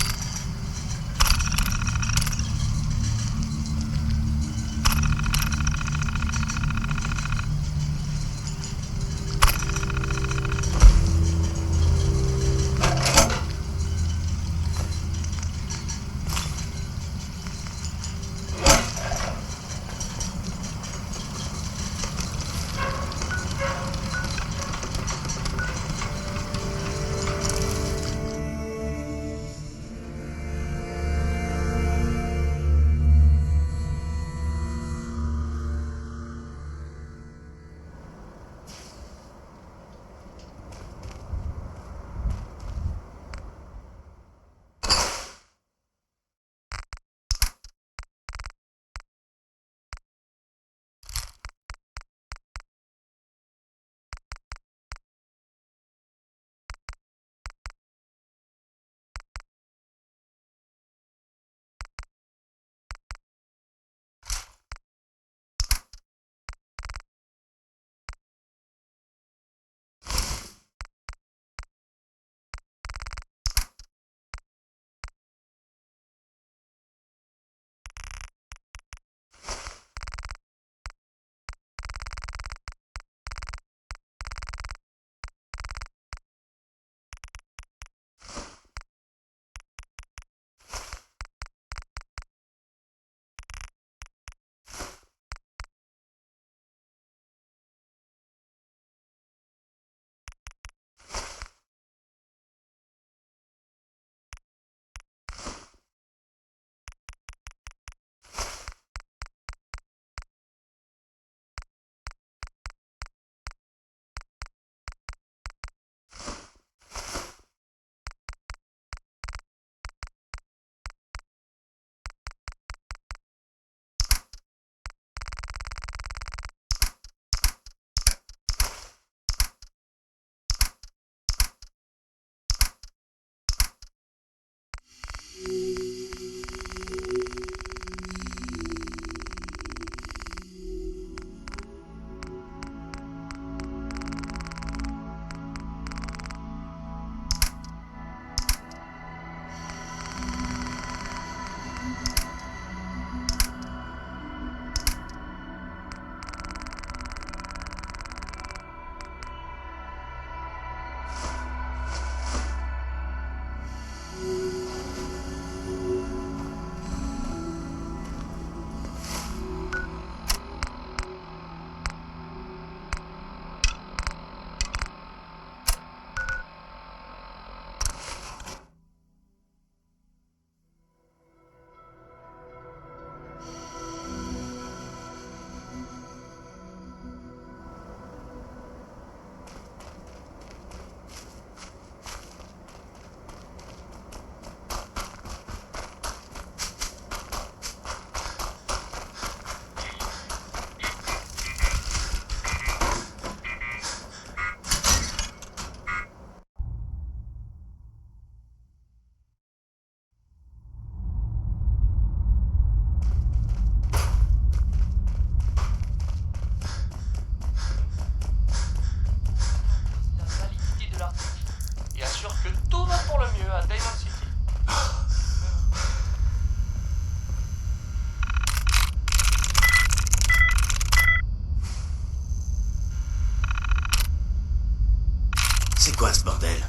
C'est quoi ce bordel?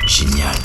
Génial.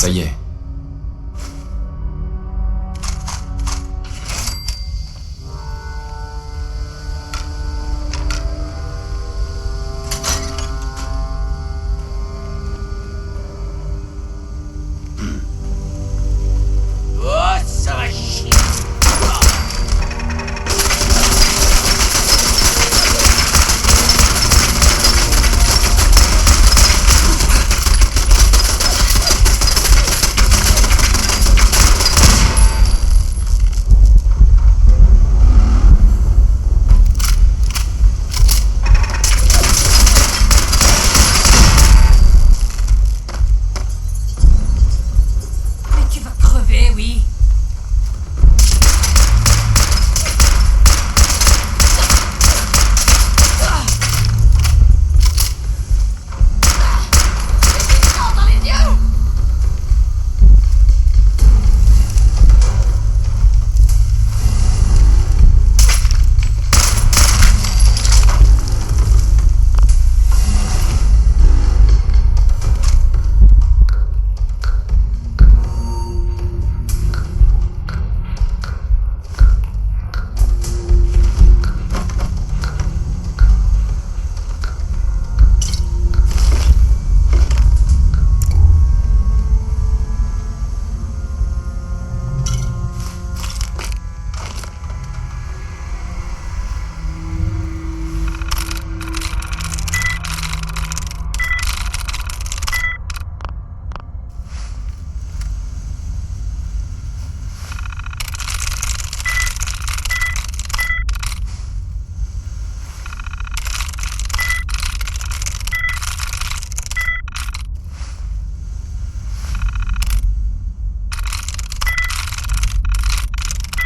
Ça y est. Oh, ça va chier. Mais tu vas crever, oui. Dans les yeux.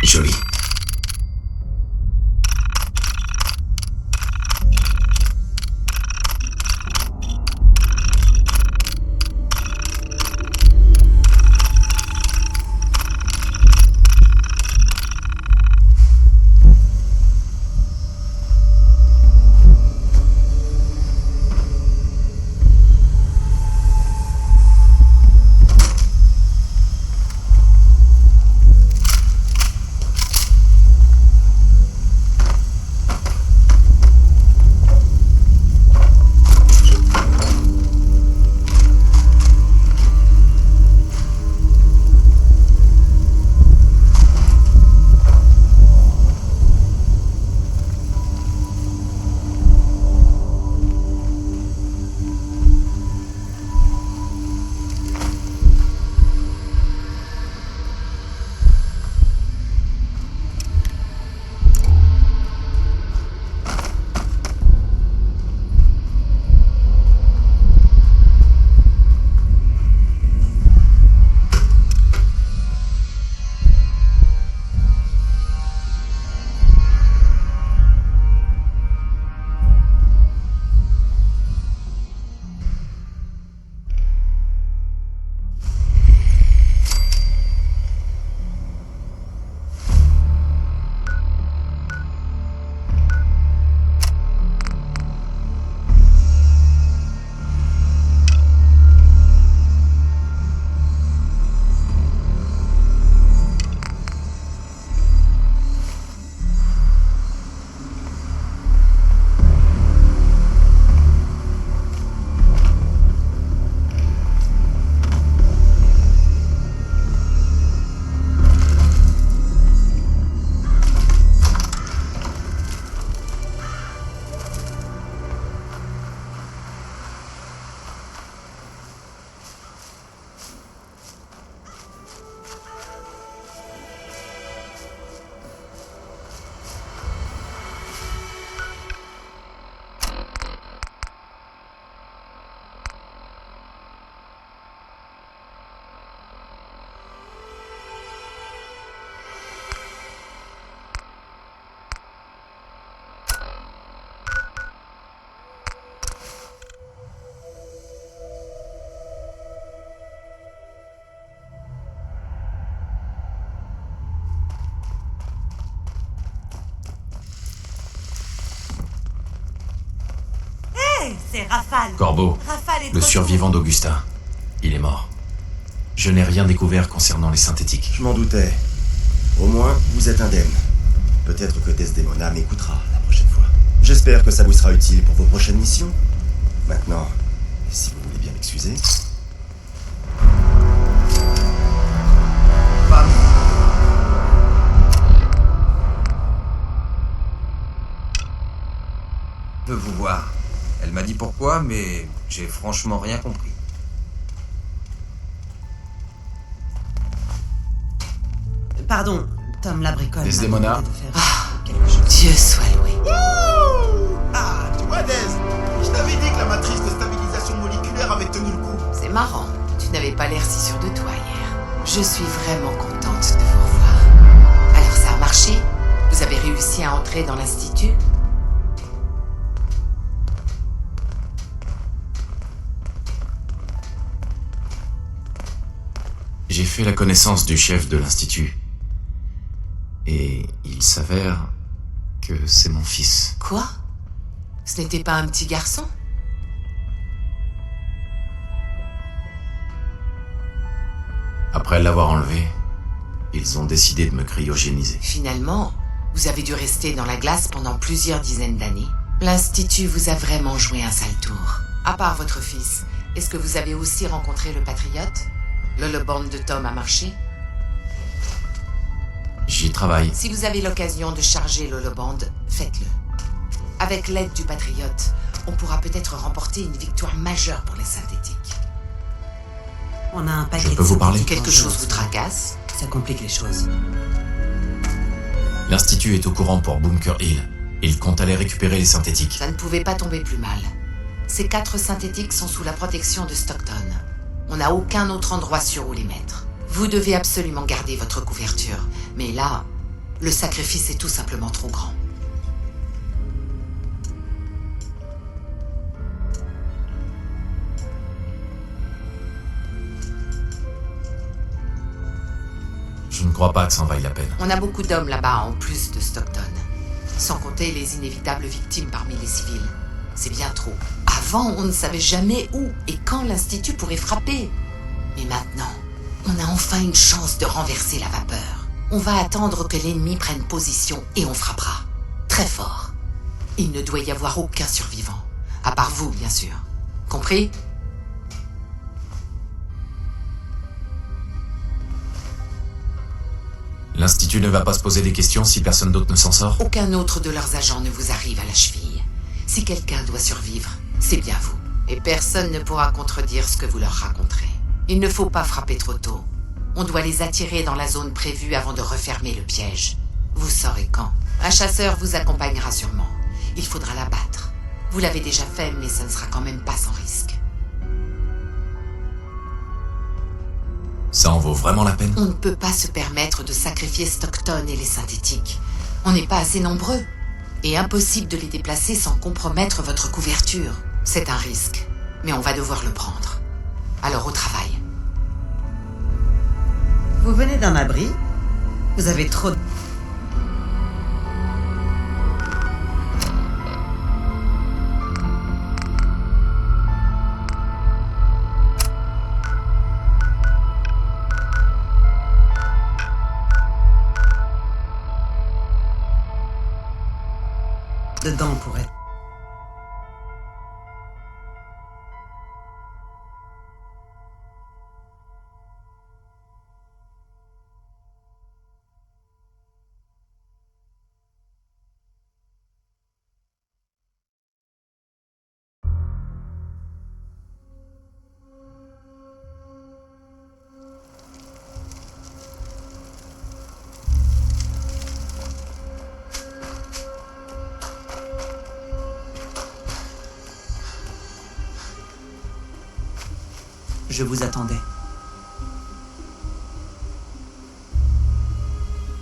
Joli. C'est Rafale. Corbeau, Rafale est le de survivant d'Augusta. Il est mort. Je n'ai rien découvert concernant les synthétiques. Je m'en doutais. Au moins, vous êtes indemne. Peut-être que Desdemona m'écoutera la prochaine fois. J'espère que ça vous sera utile pour vos prochaines missions. Maintenant, si vous voulez bien m'excuser... Bam. De vous voir. Elle m'a dit pourquoi, mais j'ai franchement rien compris. Pardon, Tom Labricole. Desdemona. Dieu soit loué. Ah, tu vois, Des, je t'avais dit que la matrice de stabilisation moléculaire avait tenu le coup. C'est marrant, tu n'avais pas l'air si sûr de toi hier. Je suis vraiment contente de vous revoir. Alors ça a marché? Vous avez réussi à entrer dans l'institut? J'ai fait la connaissance du chef de l'institut. Et il s'avère que c'est mon fils. Quoi? Ce n'était pas un petit garçon? Après l'avoir enlevé, ils ont décidé de me cryogéniser. Finalement, vous avez dû rester dans la glace pendant plusieurs dizaines d'années. L'Institut vous a vraiment joué un sale tour. À part votre fils, est-ce que vous avez aussi rencontré le Patriote? L'holoband de Tom a marché? J'y travaille. Si vous avez l'occasion de charger l'holoband, faites-le. Avec l'aide du Patriote, on pourra peut-être remporter une victoire majeure pour les synthétiques. On a un paquet. Je peux vous parler? Quelque chose vous tracasse? Ça complique les choses. L'Institut est au courant pour Bunker Hill. Il compte aller récupérer les synthétiques. Ça ne pouvait pas tomber plus mal. Ces 4 synthétiques sont sous la protection de Stockton. On n'a aucun autre endroit sûr où les mettre. Vous devez absolument garder votre couverture. Mais là, le sacrifice est tout simplement trop grand. Je ne crois pas que ça en vaille la peine. On a beaucoup d'hommes là-bas en plus de Stockton. Sans compter les inévitables victimes parmi les civils. C'est bien trop. Avant, on ne savait jamais où et quand l'Institut pourrait frapper. Mais maintenant, on a enfin une chance de renverser la vapeur. On va attendre que l'ennemi prenne position et on frappera. Très fort. Il ne doit y avoir aucun survivant. À part vous, bien sûr. Compris ? L'Institut ne va pas se poser des questions si personne d'autre ne s'en sort? Aucun autre de leurs agents ne vous arrive à la cheville. Si quelqu'un doit survivre, c'est bien vous. Et personne ne pourra contredire ce que vous leur raconterez. Il ne faut pas frapper trop tôt. On doit les attirer dans la zone prévue avant de refermer le piège. Vous saurez quand. Un chasseur vous accompagnera sûrement. Il faudra l'abattre. Vous l'avez déjà fait, mais ça ne sera quand même pas sans risque. Ça en vaut vraiment la peine? On ne peut pas se permettre de sacrifier Stockton et les synthétiques. On n'est pas assez nombreux. Et impossible de les déplacer sans compromettre votre couverture. C'est un risque, mais on va devoir le prendre. Alors au travail. Vous venez d'un abri? Vous avez trop de... dedans pour être... Je vous attendais.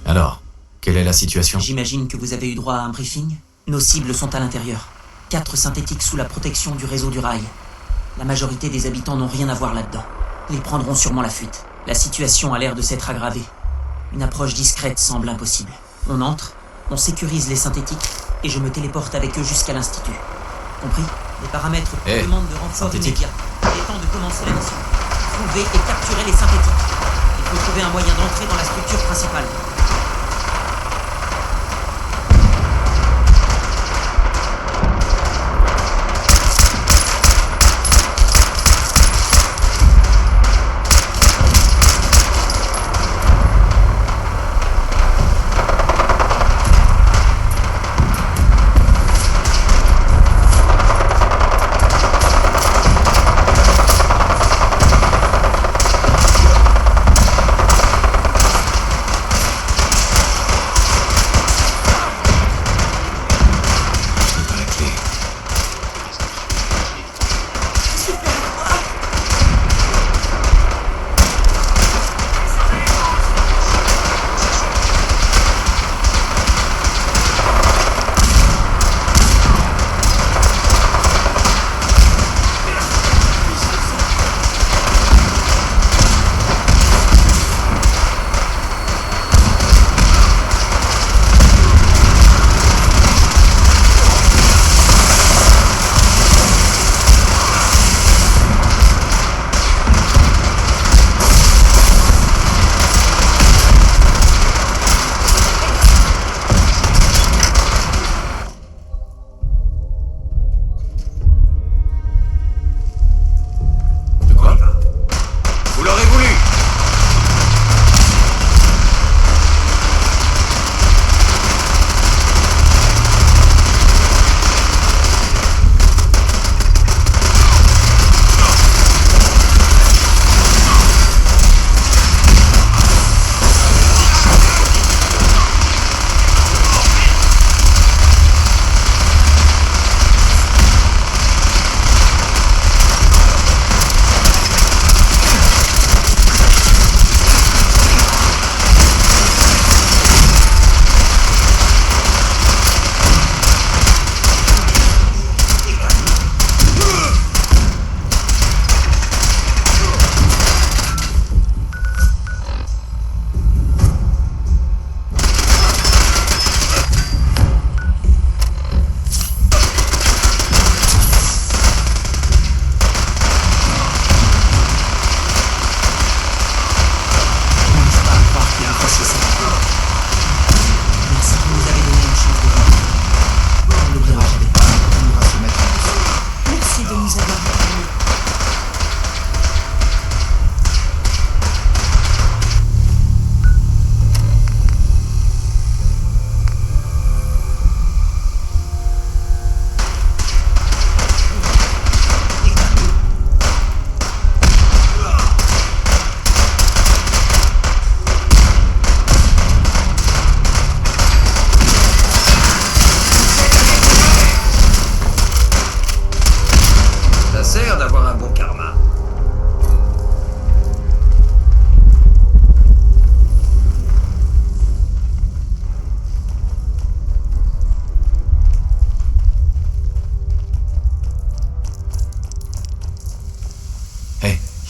Alors, quelle est la situation? J'imagine que vous avez eu droit à un briefing. Nos cibles sont à l'intérieur. 4 synthétiques sous la protection du réseau du rail. La majorité des habitants n'ont rien à voir là-dedans. Ils prendront sûrement la fuite. La situation a l'air de s'être aggravée. Une approche discrète semble impossible. On entre, on sécurise les synthétiques, et je me téléporte avec eux jusqu'à l'Institut. Compris? Les paramètres demandent de renfort immédiat. Il est temps de commencer la mission. trouver et capturer les synthétiques. Il faut trouver un moyen d'entrer dans la structure principale.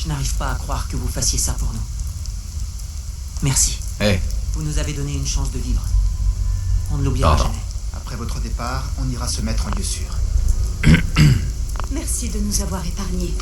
Je n'arrive pas à croire que vous fassiez ça pour nous. Merci. Hey. Vous nous avez donné une chance de vivre. On ne l'oubliera jamais. Après votre départ, on ira se mettre en lieu sûr. Merci de nous avoir épargnés.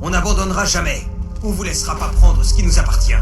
On n'abandonnera jamais. On vous laissera pas prendre ce qui nous appartient.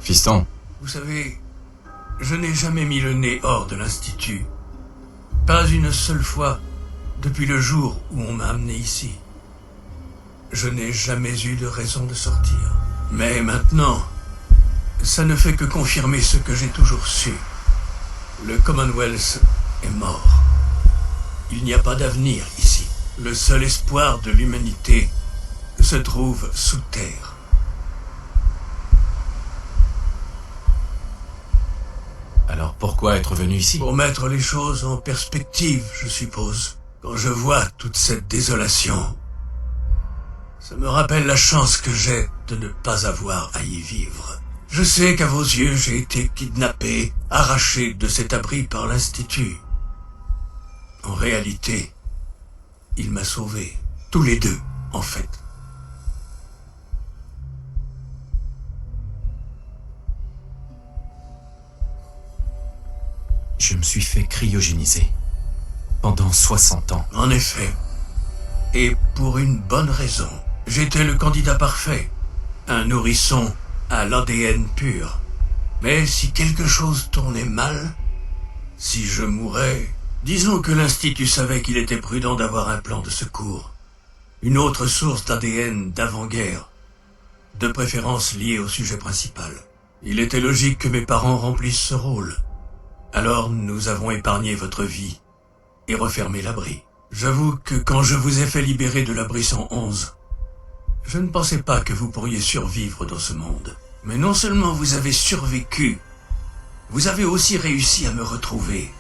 Fiston. Vous savez, je n'ai jamais mis le nez hors de l'Institut. Pas une seule fois depuis le jour où on m'a amené ici. Je n'ai jamais eu de raison de sortir. Mais maintenant, ça ne fait que confirmer ce que j'ai toujours su. Le Commonwealth est mort. Il n'y a pas d'avenir ici. Le seul espoir de l'humanité se trouve sous terre. Alors pourquoi être venu ici? Pour mettre les choses en perspective, je suppose. Quand je vois toute cette désolation, ça me rappelle la chance que j'ai de ne pas avoir à y vivre. Je sais qu'à vos yeux, j'ai été kidnappé, arraché de cet abri par l'Institut. En réalité, il m'a sauvé. Tous les deux, en fait. Je me suis fait cryogéniser. Pendant 60 ans. En effet. Et pour une bonne raison. J'étais le candidat parfait. Un nourrisson à l'ADN pur. Mais si quelque chose tournait mal, si je mourais, disons que l'Institut savait qu'il était prudent d'avoir un plan de secours. Une autre source d'ADN d'avant-guerre. De préférence liée au sujet principal. Il était logique que mes parents remplissent ce rôle. Alors nous avons épargné votre vie et refermé l'abri. J'avoue que quand je vous ai fait libérer de l'abri 111, je ne pensais pas que vous pourriez survivre dans ce monde. Mais non seulement vous avez survécu, vous avez aussi réussi à me retrouver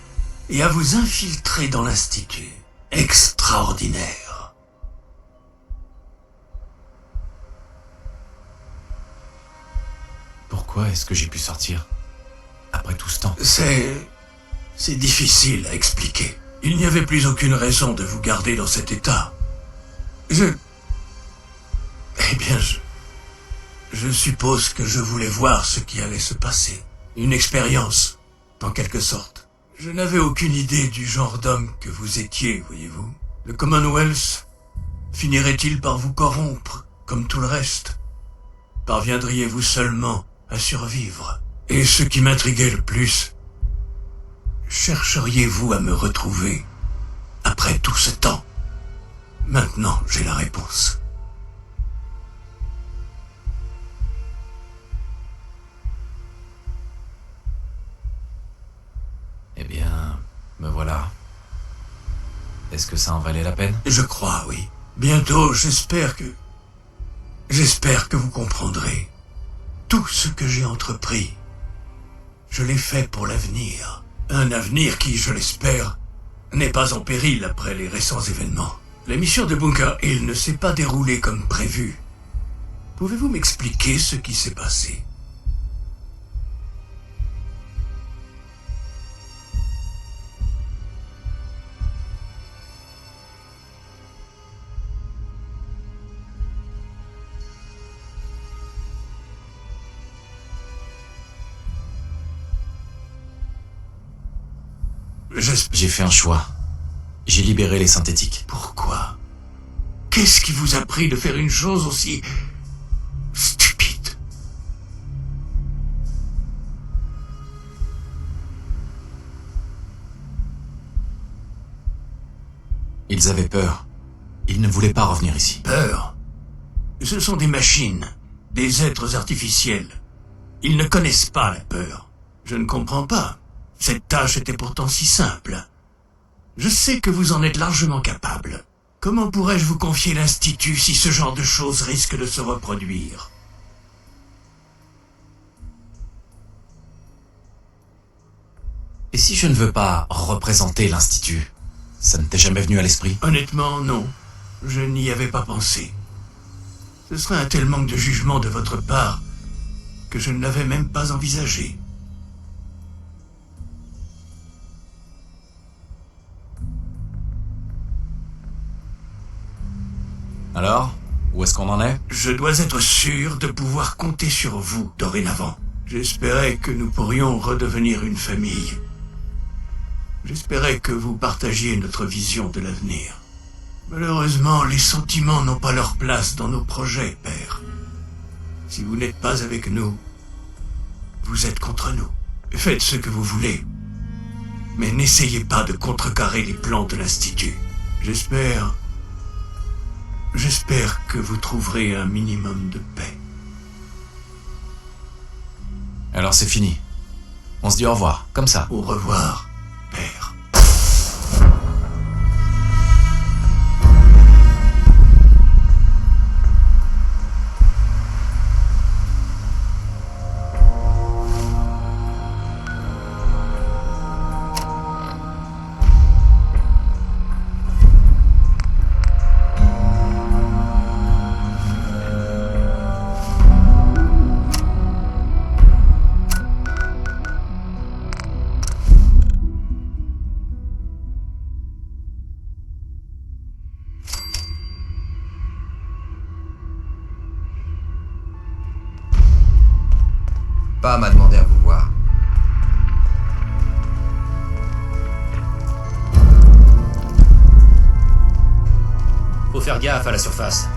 et à vous infiltrer dans l'Institut. Extraordinaire. Pourquoi est-ce que j'ai pu sortir après tout ce temps? C'est difficile à expliquer. Il n'y avait plus aucune raison de vous garder dans cet état. Je suppose que je voulais voir ce qui allait se passer. Une expérience, en quelque sorte. Je n'avais aucune idée du genre d'homme que vous étiez, voyez-vous. Le Commonwealth finirait-il par vous corrompre, comme tout le reste? Parviendriez-vous seulement à survivre? Et ce qui m'intriguait le plus, chercheriez-vous à me retrouver après tout ce temps? Maintenant, j'ai la réponse. Eh bien, me voilà. Est-ce que ça en valait la peine? Je crois, oui. Bientôt, j'espère que vous comprendrez. Tout ce que j'ai entrepris, je l'ai fait pour l'avenir. Un avenir qui, je l'espère, n'est pas en péril après les récents événements. La mission de Bunker Hill ne s'est pas déroulée comme prévu. Pouvez-vous m'expliquer ce qui s'est passé? J'ai fait un choix. J'ai libéré les synthétiques. Pourquoi? Qu'est-ce qui vous a pris de faire une chose aussi stupide? Ils avaient peur. Ils ne voulaient pas revenir ici. Peur? Ce sont des machines, des êtres artificiels. Ils ne connaissent pas la peur. Je ne comprends pas. Cette tâche était pourtant si simple. Je sais que vous en êtes largement capable. Comment pourrais-je vous confier l'Institut si ce genre de choses risque de se reproduire? Et si je ne veux pas représenter l'Institut? Ça ne t'est jamais venu à l'esprit? Honnêtement, non. Je n'y avais pas pensé. Ce serait un tel manque de jugement de votre part que je ne l'avais même pas envisagé. Alors, où est-ce qu'on en est? Je dois être sûr de pouvoir compter sur vous dorénavant. J'espérais que nous pourrions redevenir une famille. J'espérais que vous partagiez notre vision de l'avenir. Malheureusement, les sentiments n'ont pas leur place dans nos projets, père. Si vous n'êtes pas avec nous, vous êtes contre nous. Faites ce que vous voulez. Mais n'essayez pas de contrecarrer les plans de l'Institut. J'espère que vous trouverez un minimum de paix. Alors c'est fini. On se dit au revoir, comme ça. Au revoir, père. Pam m'a demandé à vous voir. Faut faire gaffe à la surface.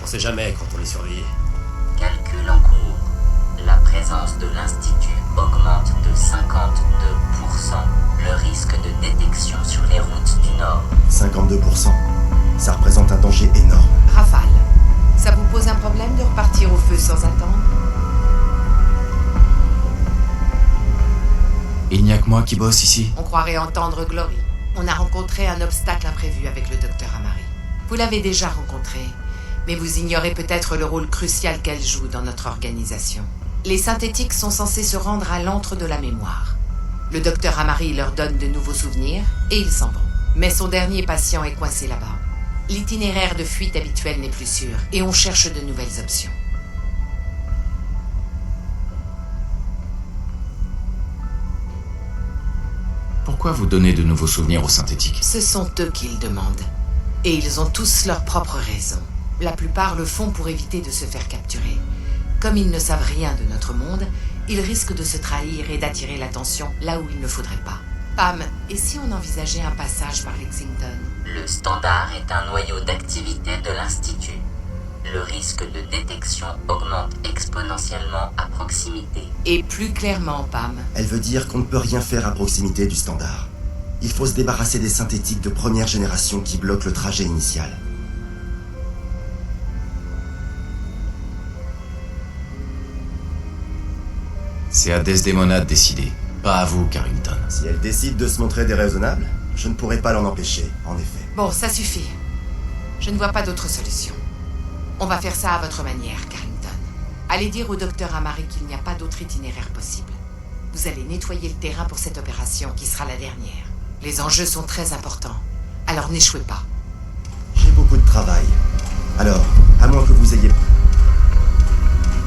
On sait jamais quand on est surveillé. Calcul en cours. La présence de l'Institut augmente de 52%. Le risque de détection sur les routes du Nord. 52%. Ça représente un danger énorme. Rafale, ça vous pose un problème de repartir au feu sans attendre? Il n'y a que moi qui bosse ici. On croirait entendre Glory. On a rencontré un obstacle imprévu avec le docteur Amari. Vous l'avez déjà rencontré, mais vous ignorez peut-être le rôle crucial qu'elle joue dans notre organisation. Les synthétiques sont censés se rendre à l'antre de la mémoire. Le docteur Amari leur donne de nouveaux souvenirs et ils s'en vont. Mais son dernier patient est coincé là-bas. L'itinéraire de fuite habituel n'est plus sûr et on cherche de nouvelles options. Pourquoi vous donnez de nouveaux souvenirs aux synthétiques? Ce sont eux qui le demandent. Et ils ont tous leurs propres raisons. La plupart le font pour éviter de se faire capturer. Comme ils ne savent rien de notre monde, ils risquent de se trahir et d'attirer l'attention là où il ne faudrait pas. Pam, et si on envisageait un passage par Lexington? Le Standard est un noyau d'activité de l'Institut. Le risque de détection augmente exponentiellement à proximité. Et plus clairement, Pam. Elle veut dire qu'on ne peut rien faire à proximité du Standard. Il faut se débarrasser des synthétiques de première génération qui bloquent le trajet initial. C'est à Desdemona de décider, pas à vous, Carrington. Si elle décide de se montrer déraisonnable, je ne pourrai pas l'en empêcher, en effet. Bon, ça suffit. Je ne vois pas d'autre solution. On va faire ça à votre manière, Carrington. Allez dire au docteur Amari qu'il n'y a pas d'autre itinéraire possible. Vous allez nettoyer le terrain pour cette opération qui sera la dernière. Les enjeux sont très importants, alors n'échouez pas. J'ai beaucoup de travail. Alors, à moins que vous ayez...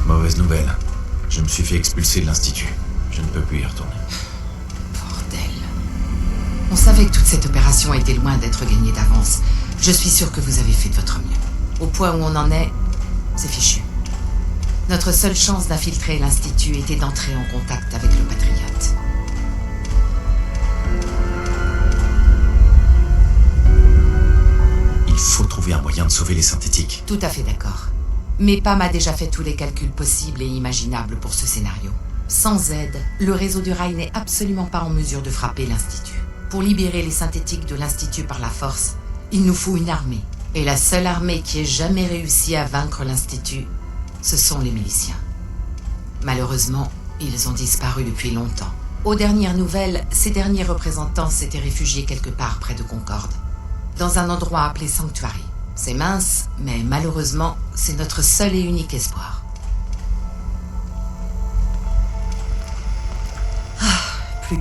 Mauvaise nouvelle. Je me suis fait expulser de l'Institut. Je ne peux plus y retourner. Bordel. On savait que toute cette opération était loin d'être gagnée d'avance. Je suis sûr que vous avez fait de votre mieux. Au point où on en est, c'est fichu. Notre seule chance d'infiltrer l'Institut était d'entrer en contact avec le Patriote. Il faut trouver un moyen de sauver les synthétiques. Tout à fait d'accord. Mais Pam a déjà fait tous les calculs possibles et imaginables pour ce scénario. Sans aide, le réseau du rail n'est absolument pas en mesure de frapper l'Institut. Pour libérer les synthétiques de l'Institut par la force, il nous faut une armée. Et la seule armée qui ait jamais réussi à vaincre l'Institut, ce sont les miliciens. Malheureusement, ils ont disparu depuis longtemps. Aux dernières nouvelles, ces derniers représentants s'étaient réfugiés quelque part près de Concorde, dans un endroit appelé Sanctuary. C'est mince, mais malheureusement, c'est notre seul et unique espoir. Plus...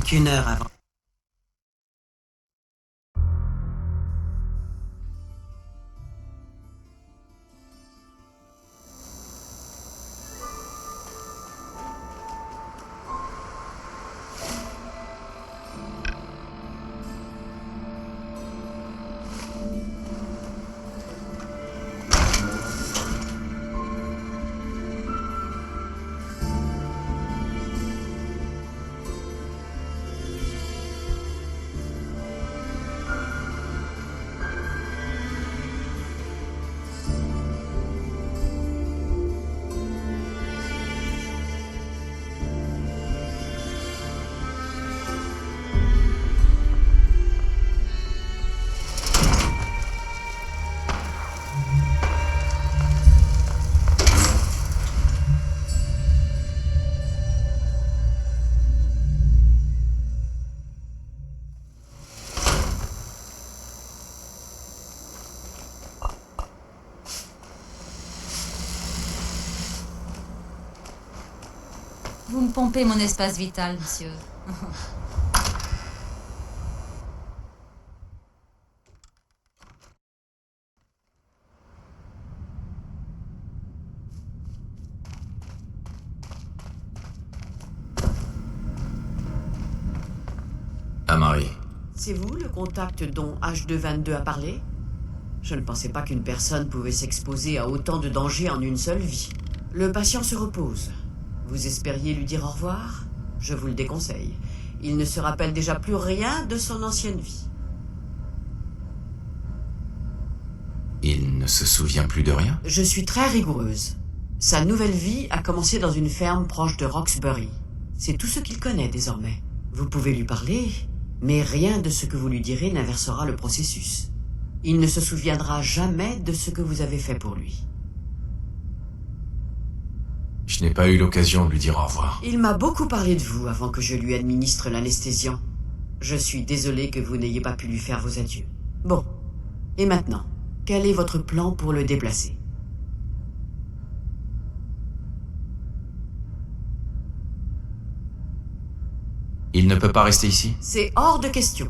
Qu'une heure avant. Vous me pompez mon espace vital, monsieur. Amari. C'est vous le contact dont H222 a parlé? Je ne pensais pas qu'une personne pouvait s'exposer à autant de dangers en une seule vie. Le patient se repose. Vous espériez lui dire au revoir? Je vous le déconseille. Il ne se rappelle déjà plus rien de son ancienne vie. Il ne se souvient plus de rien? Je suis très rigoureuse. Sa nouvelle vie a commencé dans une ferme proche de Roxbury. C'est tout ce qu'il connaît désormais. Vous pouvez lui parler, mais rien de ce que vous lui direz n'inversera le processus. Il ne se souviendra jamais de ce que vous avez fait pour lui. Je n'ai pas eu l'occasion de lui dire au revoir. Il m'a beaucoup parlé de vous avant que je lui administre l'anesthésiant. Je suis désolé que vous n'ayez pas pu lui faire vos adieux. Bon. Et maintenant, quel est votre plan pour le déplacer? Il ne peut pas rester ici? C'est hors de question.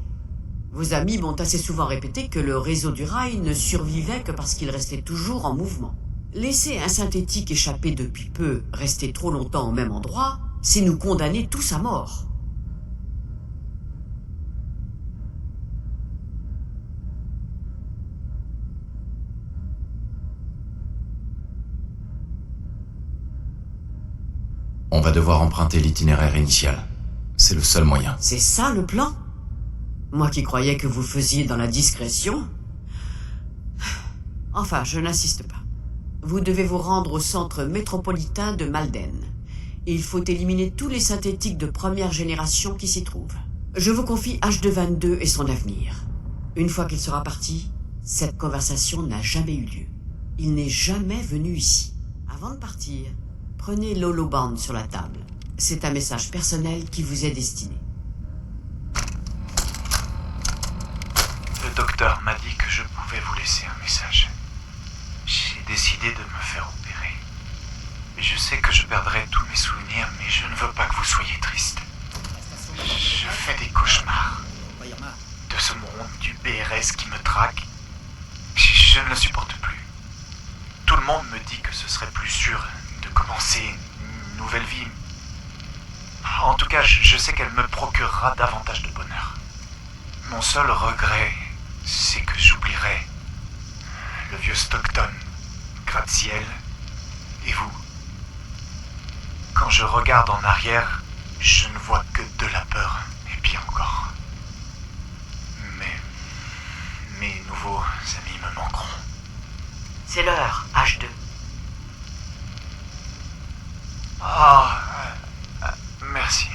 Vos amis m'ont assez souvent répété que le réseau du rail ne survivait que parce qu'il restait toujours en mouvement. Laisser un synthétique échappé depuis peu rester trop longtemps au même endroit, c'est nous condamner tous à mort. On va devoir emprunter l'itinéraire initial. C'est le seul moyen. C'est ça le plan? Moi qui croyais que vous faisiez dans la discrétion. Enfin, je n'insiste pas. Vous devez vous rendre au centre métropolitain de Malden. Il faut éliminer tous les synthétiques de première génération qui s'y trouvent. Je vous confie H222 et son avenir. Une fois qu'il sera parti, cette conversation n'a jamais eu lieu. Il n'est jamais venu ici. Avant de partir, prenez l'holoband sur la table. C'est un message personnel qui vous est destiné. Le docteur m'a dit que je pouvais vous laisser un message. J'ai décidé de me faire opérer. Je sais que je perdrai tous mes souvenirs, mais je ne veux pas que vous soyez triste. Je fais des cauchemars. De ce monde du BRS qui me traque. Je ne le supporte plus. Tout le monde me dit que ce serait plus sûr de commencer une nouvelle vie. En tout cas, je sais qu'elle me procurera davantage de bonheur. Mon seul regret, c'est que j'oublierai le vieux Stockton, gratte-ciel, et vous. Quand je regarde en arrière, je ne vois que de la peur, et pire encore. Mais mes nouveaux amis me manqueront. C'est l'heure, H2. Ah, merci.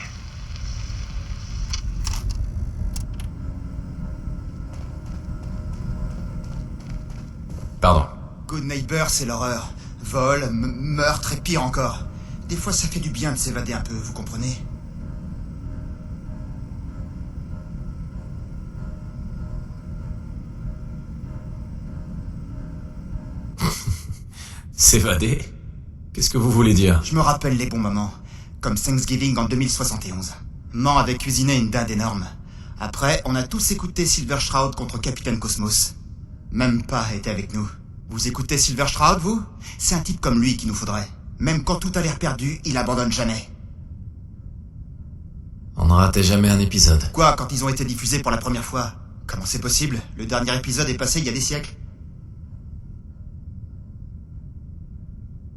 Pardon. Good Neighbor, c'est l'horreur. Vol, meurtre et pire encore. Des fois, ça fait du bien de s'évader un peu, vous comprenez? S'évader? Qu'est-ce que vous voulez dire? Je me rappelle les bons moments. Comme Thanksgiving en 2071. Man avait cuisiné une dinde énorme. Après, on a tous écouté Silver Shroud contre Capitaine Cosmos. Même pas était avec nous. Vous écoutez Silver Shroud, vous? C'est un type comme lui qu'il nous faudrait. Même quand tout a l'air perdu, il abandonne jamais. On ne ratait jamais un épisode. Quoi, quand ils ont été diffusés pour la première fois? Comment c'est possible? Le dernier épisode est passé il y a des siècles.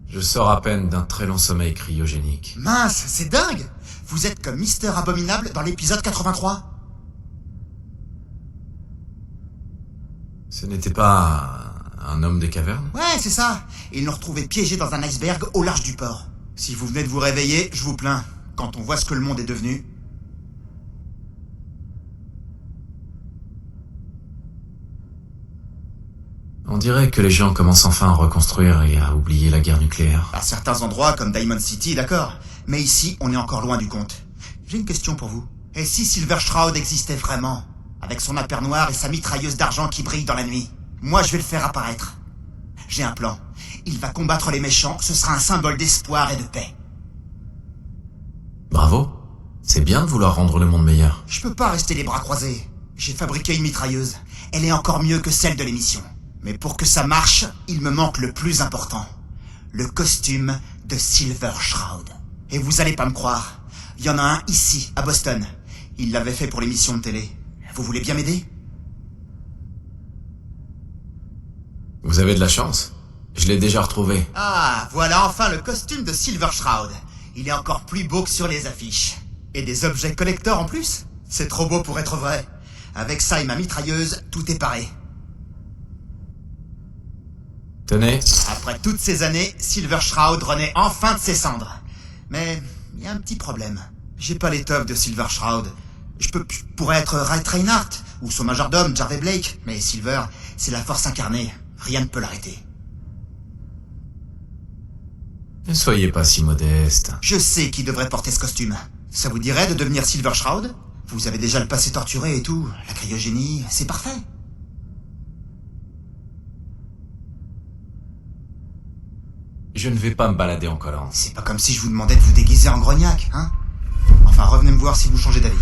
Je sors à peine d'un très long sommeil cryogénique. Mince, c'est dingue! Vous êtes comme Mister Abominable dans l'épisode 83. Ce n'était pas un homme des cavernes? Ouais, c'est ça. Ils l'ont retrouvé piégé dans un iceberg au large du port. Si vous venez de vous réveiller, je vous plains. Quand on voit ce que le monde est devenu... On dirait que les gens commencent enfin à reconstruire et à oublier la guerre nucléaire. À certains endroits, comme Diamond City, d'accord. Mais ici, on est encore loin du compte. J'ai une question pour vous. Et si Silver Shroud existait vraiment? Avec son appert noir et sa mitrailleuse d'argent qui brille dans la nuit. Moi, je vais le faire apparaître. J'ai un plan. Il va combattre les méchants, ce sera un symbole d'espoir et de paix. Bravo. C'est bien de vouloir rendre le monde meilleur. Je peux pas rester les bras croisés. J'ai fabriqué une mitrailleuse. Elle est encore mieux que celle de l'émission. Mais pour que ça marche, il me manque le plus important. Le costume de Silver Shroud. Et vous allez pas me croire. Il y en a un ici, à Boston. Il l'avait fait pour l'émission de télé. Vous voulez bien m'aider? Vous avez de la chance. Je l'ai déjà retrouvé. Ah, voilà enfin le costume de Silver Shroud. Il est encore plus beau que sur les affiches. Et des objets collector en plus? C'est trop beau pour être vrai. Avec ça et ma mitrailleuse, tout est paré. Tenez. Après toutes ces années, Silver Shroud renaît enfin de ses cendres. Mais il y a un petit problème. J'ai pas l'étoffe de Silver Shroud. Je pourrais être Wright Reinhardt, ou son majordome, Jarvey Blake, mais Silver, c'est la force incarnée. Rien ne peut l'arrêter. Ne soyez pas si modeste. Je sais qui devrait porter ce costume. Ça vous dirait de devenir Silver Shroud? Vous avez déjà le passé torturé et tout. La cryogénie, c'est parfait. Je ne vais pas me balader en collant. C'est pas comme si je vous demandais de vous déguiser en grognac, hein? Enfin, revenez me voir si vous changez d'avis.